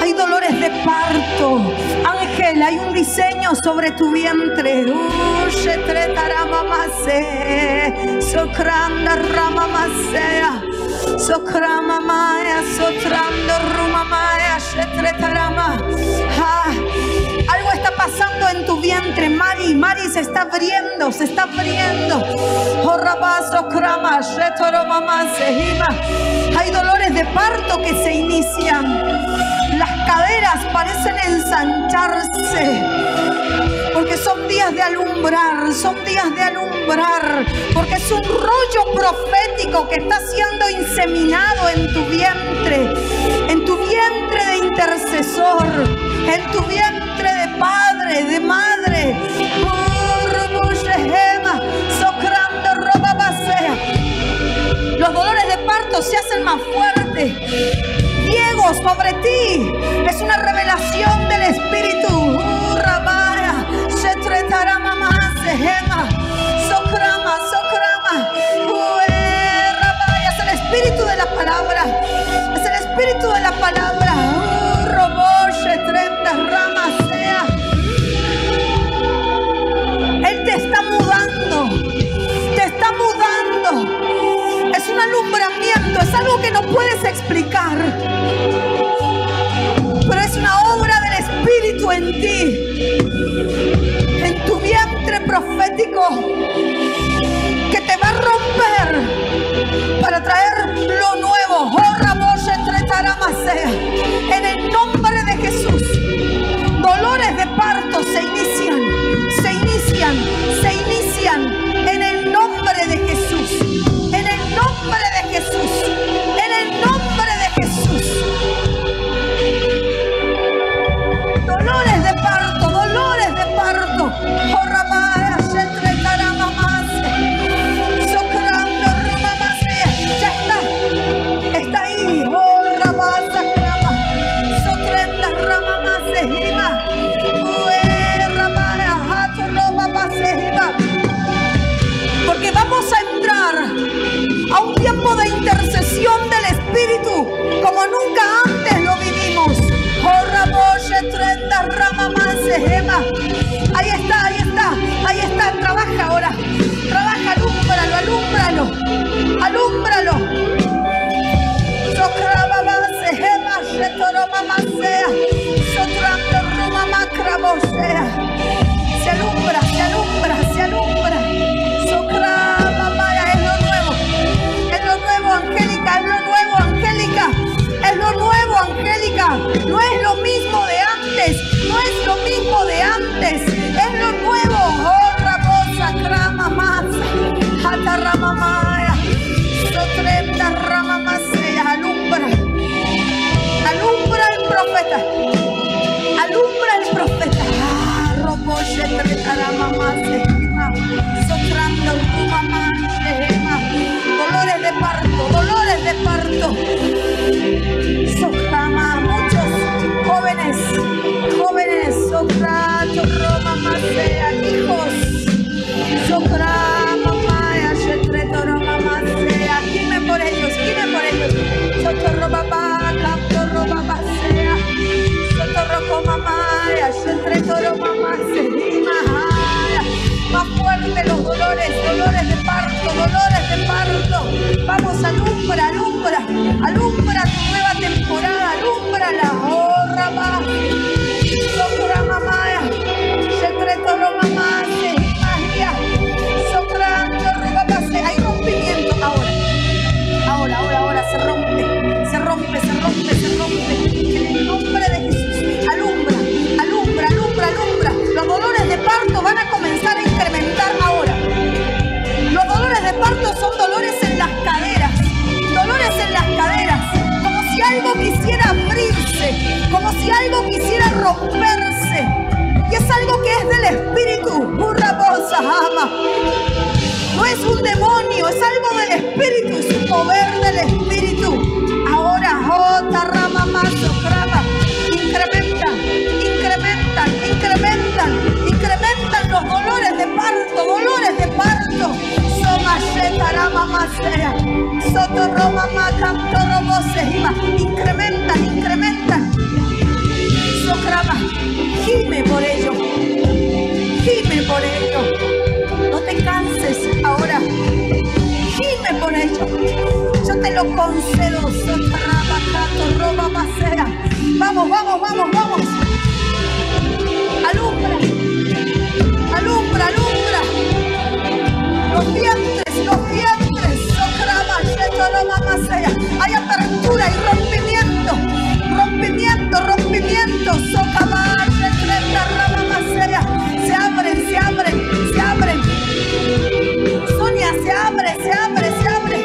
Hay dolores de parto. Ángel, hay un diseño sobre tu vientre. Algo está pasando en tu vientre, Mari. Mari se está abriendo, se está abriendo. Hay dolores de parto que se inician. Las caderas parecen ensancharse. Porque son días de alumbrar, son días de alumbrar. Porque es un rollo profético que está siendo inseminado en tu vientre de intercesor, en tu vientre de padre, de madre. Los dolores de parto se hacen más fuertes. Diego, sobre ti es una revelación del Espíritu. Es el Espíritu de la palabra. Es el Espíritu de la palabra. Él te está mudando. Te está mudando. Es un alumbramiento. Es algo que no puedes explicar. Pero es una obra del Espíritu en ti. En tu vientre profético. Que te va a romper. Para traer lo nuevo. En el nombre de Jesús. Dolores de parto se inician. Se inician. Se inician. En el nombre de Jesús. En el nombre de Jesús. En el nombre de Jesús. Dolores de parto. Dolores de parto. Está ahí. Porque vamos a entrar a un tiempo de intercesión del Espíritu como nunca antes lo vivimos. Ahí está, ahí está, ahí está. Trabaja ahora. Trabaja, alúmbralo, alúmbralo. Alúmbralo. Se alumbra, se alumbra, se alumbra. Es lo nuevo, Angélica, es lo nuevo, Angélica. Es lo nuevo, Angélica. No es lo mismo de antes, no es lo mismo de antes. Es lo nuevo. Oh, rabosa, crama masa, hata rama maya, sotrenda rama masea. Alumbra, alumbra el profeta, alumbra el profeta. Roboche, tretara mamá, sejima, sotrando mamá, sejima. Dolores de parto, dolores de parto. Sojama, muchos jóvenes, jóvenes, sotrato, mamá, sea, hijos. Sotra, mamá, yetreto, mamá, sea. Quime por ellos, quime por ellos. Sotorro, papá, captorro, papá, sea. Sotorro, mamá, yetreto, mamá, sea. Más fuerte los dolores, dolores de parto, dolores de parto. Vamos, alumbra, alumbra, alumbra tu nueva temporada, alúmbrala. Oh, rabá, sopra mamá, secreto mamá, se magia, soprando, robapase. Hay rompimiento ahora, ahora, se rompe, se rompe, se rompe, se rompe. En el nombre de Jesús, alumbra, alumbra, alumbra, alumbra. Los dolores de parto van a comenzar a incrementar ahora. Los dolores de parto son dolores en las caderas, dolores en las caderas, como si algo quisiera abrirse, como si algo quisiera romperse. Y es algo que es del Espíritu. No es un demonio, es algo del Espíritu, es un mover del Espíritu. Ahora, incrementan, incrementan, incrementan, incrementan los dolores de parto, dolores de parto. Soma, mamá, sea, soto, roma, maca, por ello. No te canses ahora. Gime por ello. Yo te lo concedo. Vamos, vamos, vamos, vamos. Alumbra. Alumbra, alumbra. Los vientres, los vientres. Hay apertura y rompimiento. Rompimiento, rompimiento. Se abren, se abren, se abren. Sonia, se abre, se abre, se abre,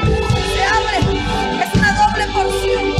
se abre. Es una doble porción.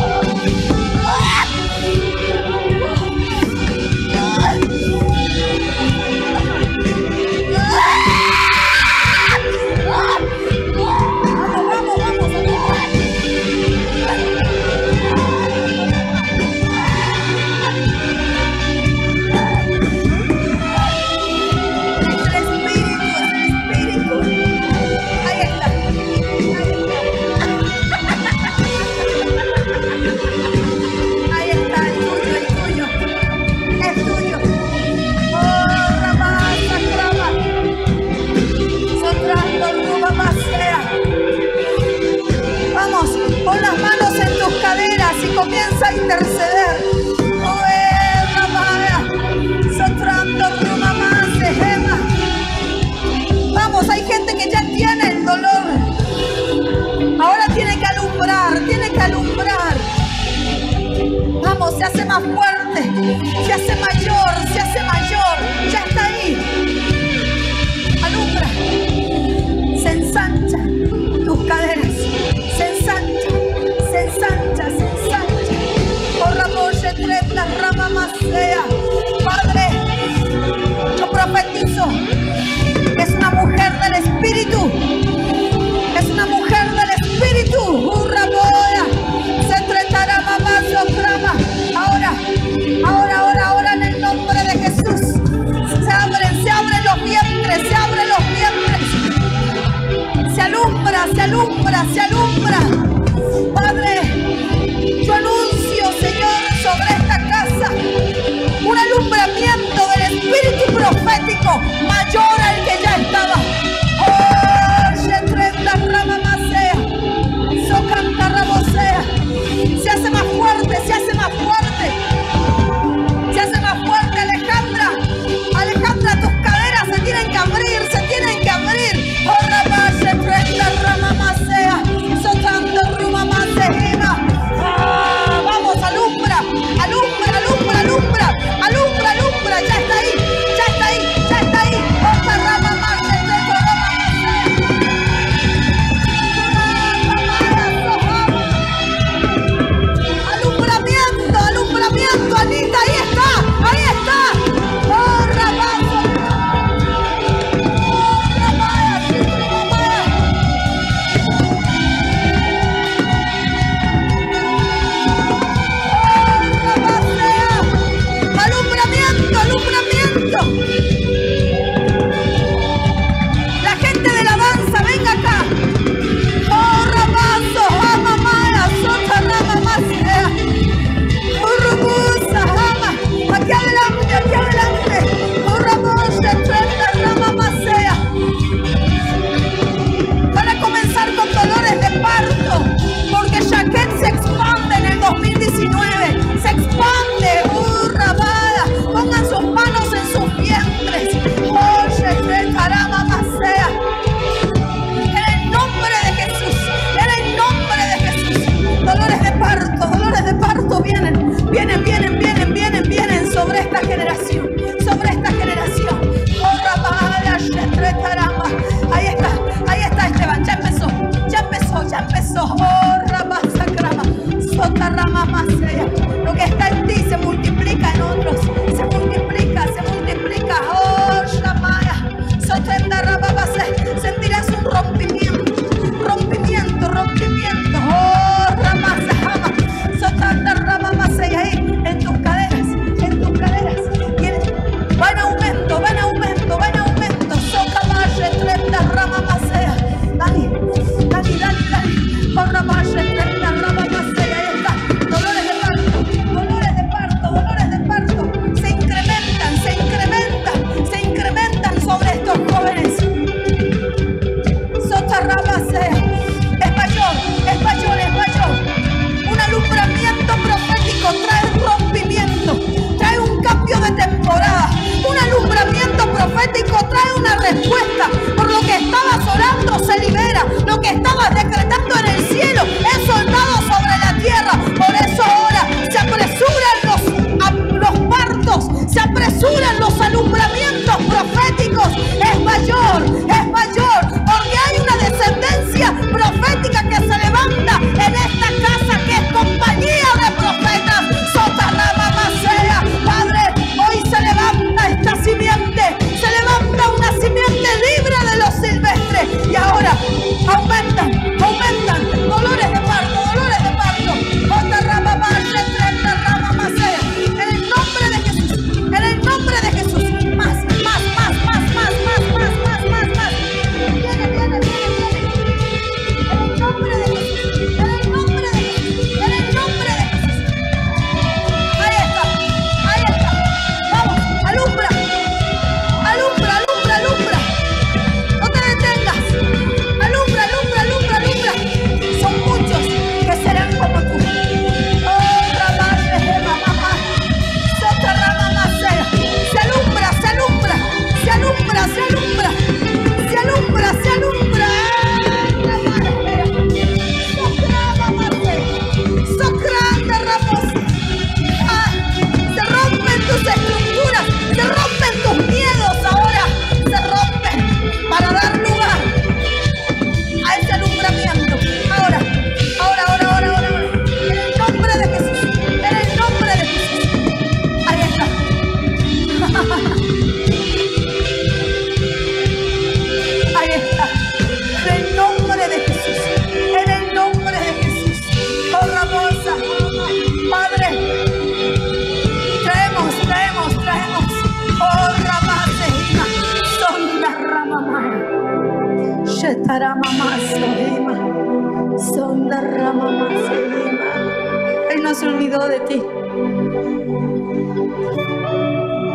Él no se olvidó de ti.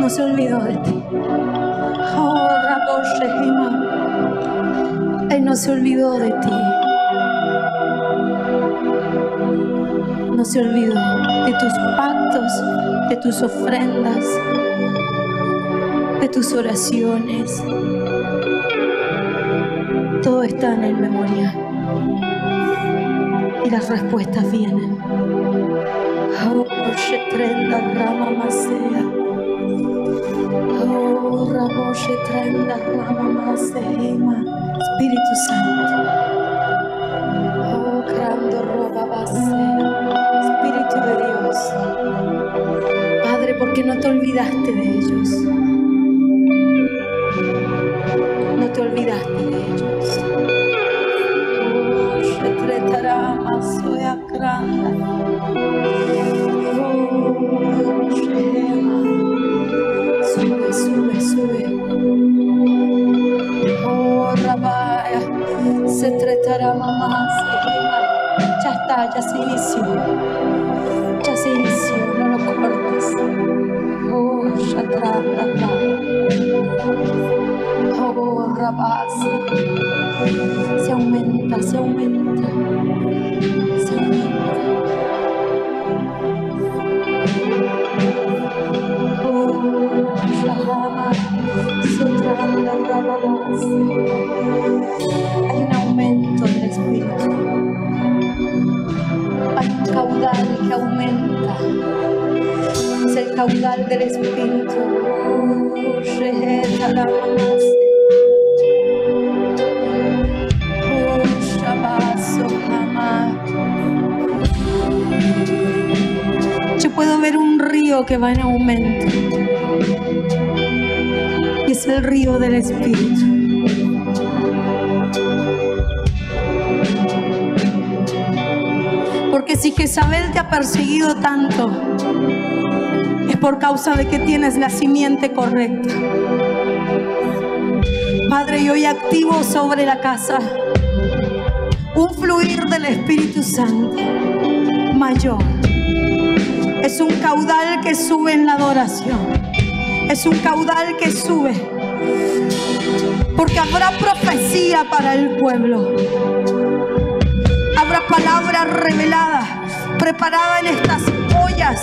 No se olvidó de ti. Oh, Él no se olvidó de ti. No se olvidó de tus pactos, de tus ofrendas, de tus oraciones. Todo está en el memorial. Y las respuestas vienen. Oh, Shetrenda Rama Masea. Oh, Ramo Shetrenda Rama Masea. Espíritu Santo. Oh, Grande Roba Basea. Espíritu de Dios. Padre, ¿por qué no te olvidaste de ellos? No te olvidaste de ellos. Oh, Shetretarama Soya Grande. Oh, Shema. Sube, sube, sube. Oh, Rabaya. Setretarama Masema. Ya está, ya se inició. Ya se inició, no lo cortes. Oh, Shatranda. Oh, Rabas. Se aumenta, se aumenta. Se aumenta. Oh, Shahama. Sotranda Rabas. Hay un aumento del Espíritu. Hay un caudal que aumenta. Es el caudal del Espíritu. Yo puedo ver un río que va en aumento. Y es el río del Espíritu. Porque si Jezabel te ha perseguido tanto, es por causa de que tienes la simiente correcta. Padre, yo hoy activo sobre la casa un fluir del Espíritu Santo mayor. Es un caudal que sube en la adoración. Es un caudal que sube. Porque habrá profecía para el pueblo. Habrá palabra revelada, preparada en estas ollas,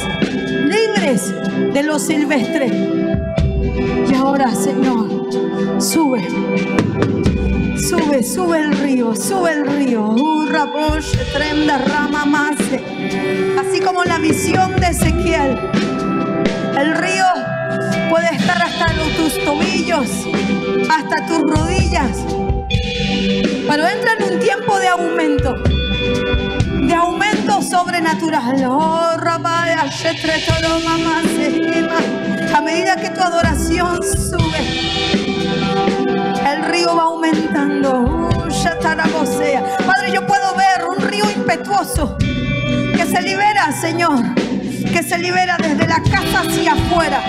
libres de lo silvestre. Y ahora, Señor, sube, sube, sube el río, sube el río. Tremenda rama más. Así como la visión de Ezequiel, el río puede estar hasta tus tobillos, hasta tus rodillas. Pero entra en un tiempo de aumento sobrenatural. Oh, Rabaya, a medida que tu adoración sube, el río va aumentando. Padre, yo puedo ver un río impetuoso que se libera, Señor, que se libera desde la casa hacia afuera.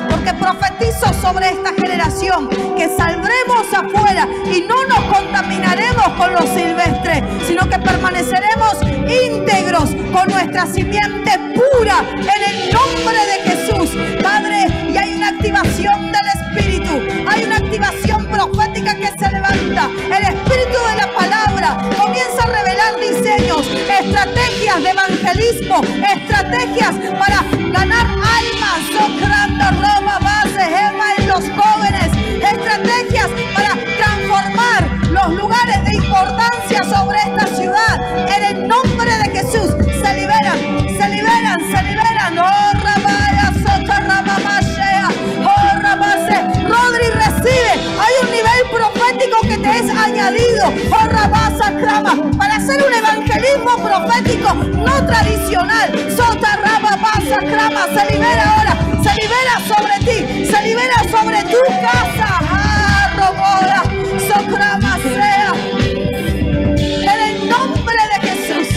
Porque profetizo sobre esta generación que saldremos afuera y no nos contaminaremos con lo silvestre, sino que permaneceremos íntegros con nuestra simiente pura en el nombre de Jesús. Padre, y hay una activación del Espíritu, hay una activación profética que se levanta. El Espíritu de la palabra comienza a revelar diseños, estrategias de evangelismo, estrategias para ganar almas, en los jóvenes, estrategias para transformar los lugares de importancia sobre esta ciudad. En el nombre de Jesús se liberan, se liberan, se liberan. Oh, Rabaya, Sotarramamashea, oh, Rabase. Rodri, recibe. Hay un nivel profético que te es añadido, oh, Rabasa Krama, para hacer un evangelismo profético no tradicional. Sotarramamasa Krama, se libera ahora. Se libera sobre ti, se libera sobre tu casa. Robora, Socrama sea. En el nombre de Jesús.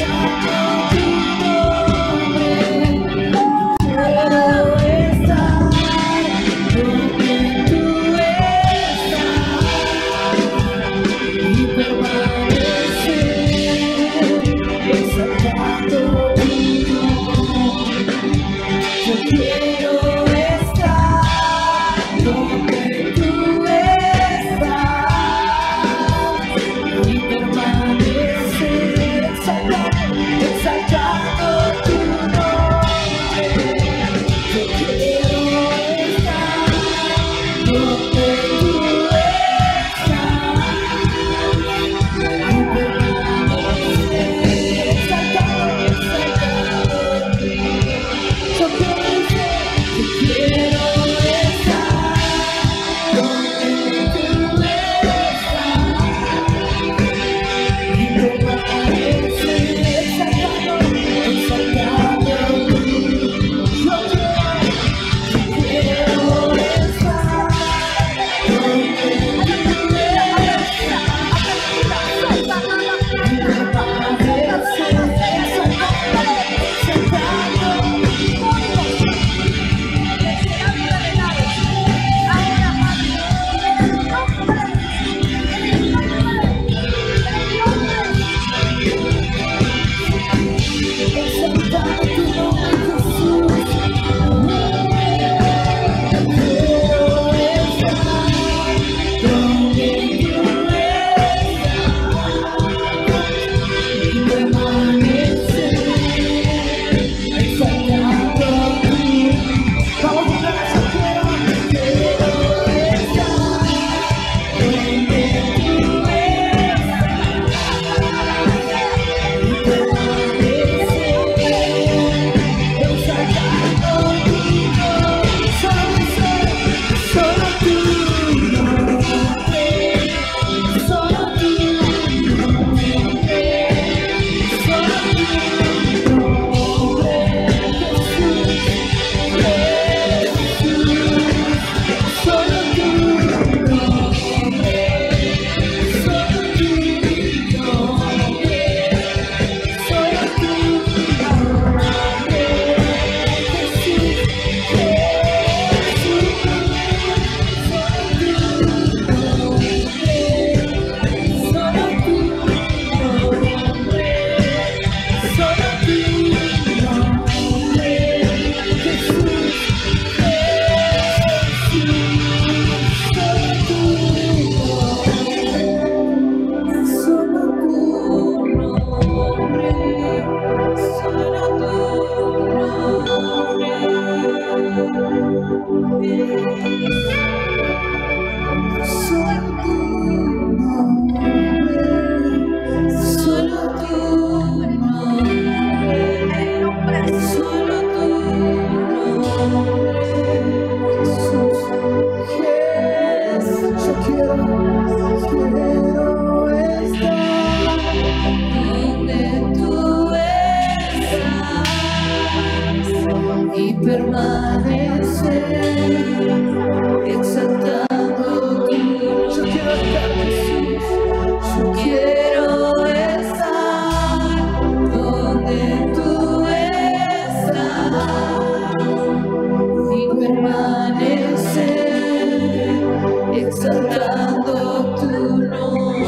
exaltando tu nombre.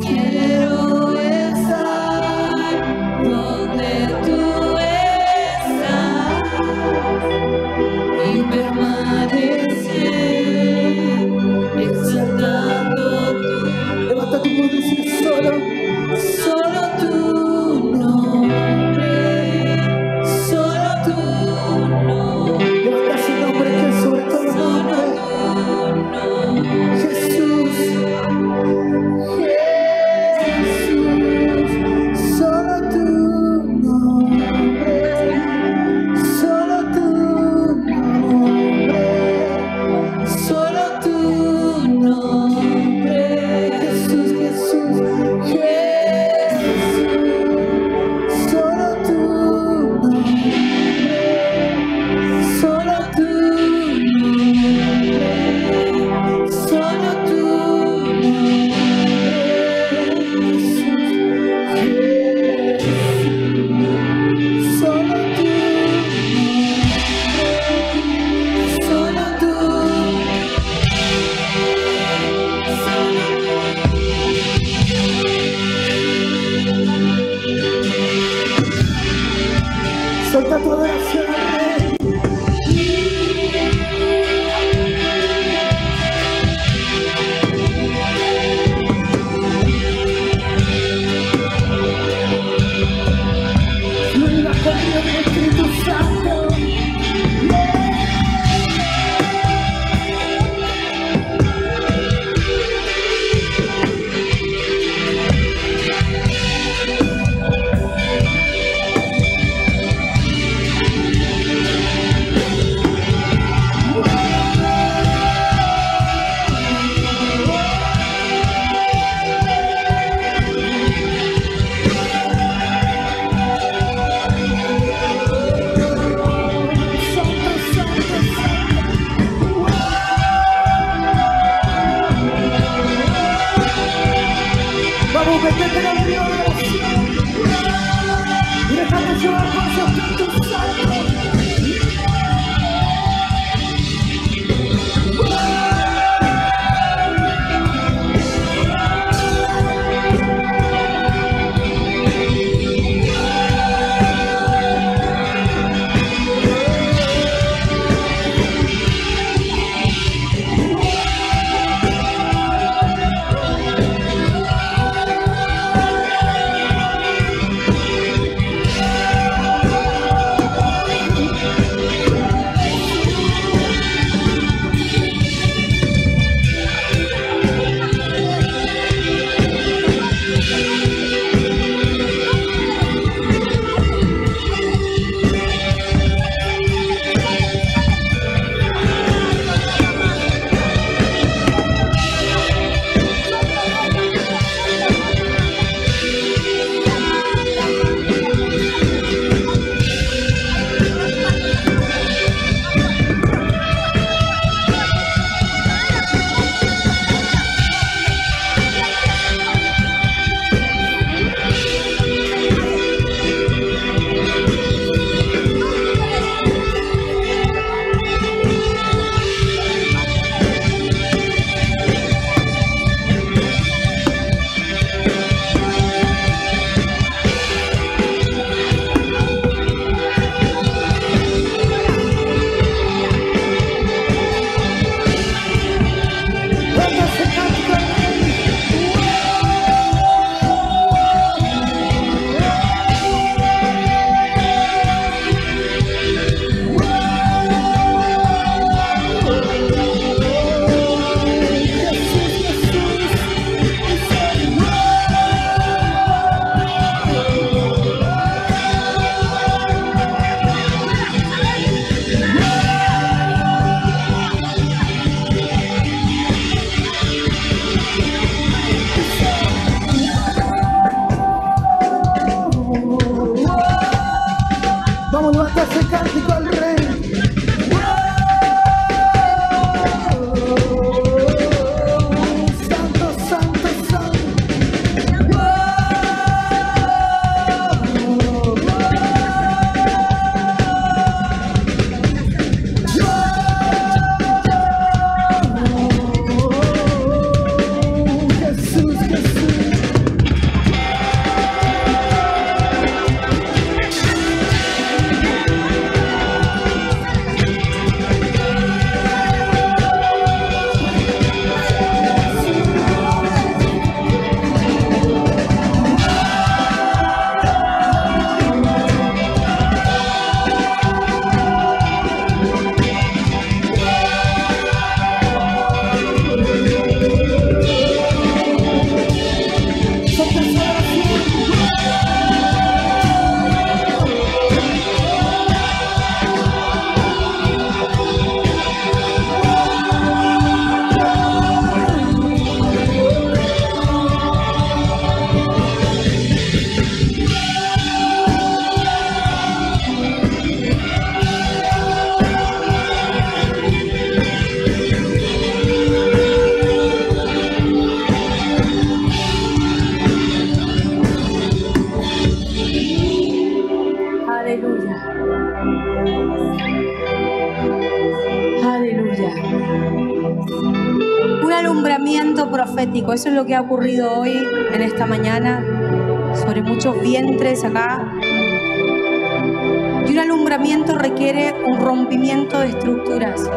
Quiero estar donde tú estás y permanecer exaltando tu nombre.
Levanta tu voz y dice
Solo tu nombre, solo tu nombre.
levanta su nombre que es sobre todo nombre. Jesús, Jesús, solo tu nombre, solo tu nombre,
Solo tu nombre,
Jesús, Jesús, Jesús, solo tu nombre,
solo tu nombre, solo tu
solo tu
solo tú.
suelta tu adoración al Rey. Fluye bajo el río del Espíritu Santo. Vamos, métete en el río de oración y déjate llevar por su Espíritu Santo.
alumbramiento profético. Eso es lo que ha ocurrido hoy, en esta mañana, sobre muchos vientres acá. Y un alumbramiento requiere un rompimiento de estructuras.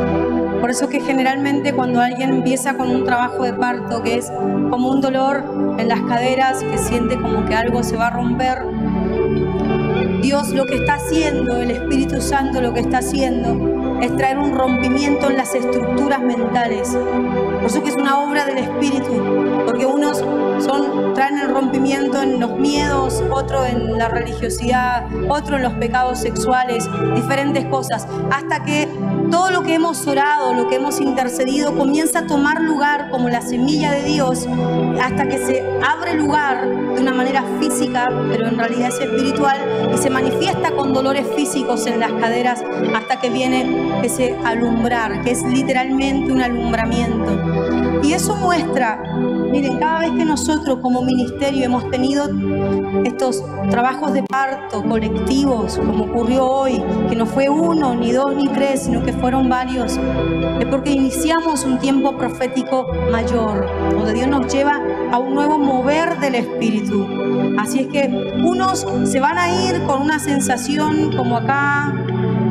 Por eso que generalmente cuando alguien empieza con un trabajo de parto, que es como un dolor en las caderas, que siente como que algo se va a romper, Dios lo que está haciendo, el Espíritu Santo lo que está haciendo, es traer un rompimiento en las estructuras mentales. Por eso que es una obra del Espíritu, porque unos traen el rompimiento en los miedos, otro en la religiosidad, otro en los pecados sexuales, diferentes cosas, hasta que todo lo que hemos orado, lo que hemos intercedido, comienza a tomar lugar como la semilla de Dios, hasta que se abre lugar de una manera física, pero en realidad es espiritual, y se manifiesta con dolores físicos en las caderas, hasta que viene ese alumbrar, que es literalmente un alumbramiento. Y eso muestra, miren, cada vez que nosotros como ministerio hemos tenido estos trabajos de parto colectivos, como ocurrió hoy, que no fue uno, ni dos, ni tres, sino que fueron varios, es porque iniciamos un tiempo profético mayor, donde Dios nos lleva a un nuevo mover del Espíritu. Así es que unos se van a ir con una sensación como acá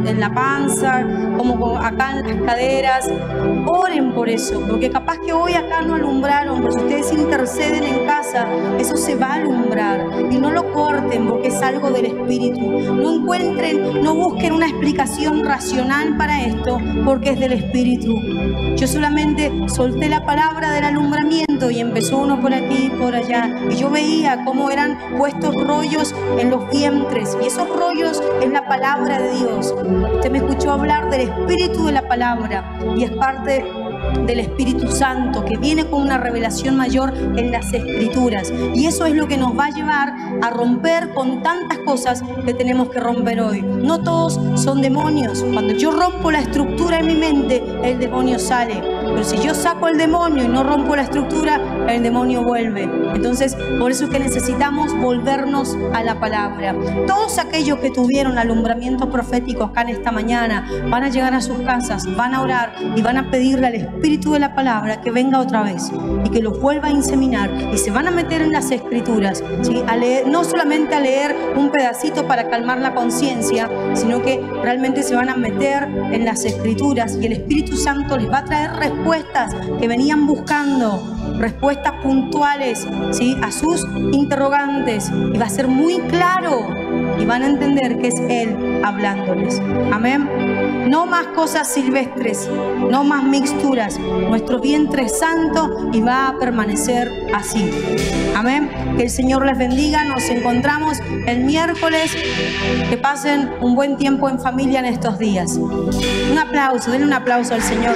en la panza, como acá en las caderas. Oren por eso, porque capaz que hoy acá no alumbraron, pero si ustedes interceden en casa, eso se va a alumbrar. Y no lo corten, porque es algo del Espíritu. No busquen una explicación racional para esto, porque es del Espíritu. Yo solamente solté la palabra del alumbramiento y empezó uno por aquí y por allá, y yo veía cómo eran puestos rollos en los vientres, y esos rollos es la palabra de Dios. Usted me escuchó hablar del espíritu de la palabra, y es parte del Espíritu Santo que viene con una revelación mayor en las Escrituras, y eso es lo que nos va a llevar a romper con tantas cosas que tenemos que romper hoy. No todos son demonios. Cuando yo rompo la estructura en mi mente, el demonio sale, pero si yo saco el demonio y no rompo la estructura, el demonio vuelve. Entonces, por eso es que necesitamos volvernos a la palabra. Todos aquellos que tuvieron alumbramientos proféticos acá en esta mañana van a llegar a sus casas, van a orar y van a pedirle al Espíritu de la palabra que venga otra vez y que los vuelva a inseminar, y se van a meter en las Escrituras, ¿sí? A leer, no solamente a leer un pedacito para calmar la conciencia, sino que realmente se van a meter en las Escrituras, y el Espíritu Santo les va a traer respuestas que venían buscando, respuestas puntuales, ¿sí?, a sus interrogantes, y va a ser muy claro y van a entender que es Él hablándoles. Amén. No más cosas silvestres, no más mixturas. Nuestro vientre es santo y va a permanecer así. Amén. Que el Señor les bendiga. Nos encontramos el miércoles. Que pasen un buen tiempo en familia en estos días. Un aplauso, denle un aplauso al Señor.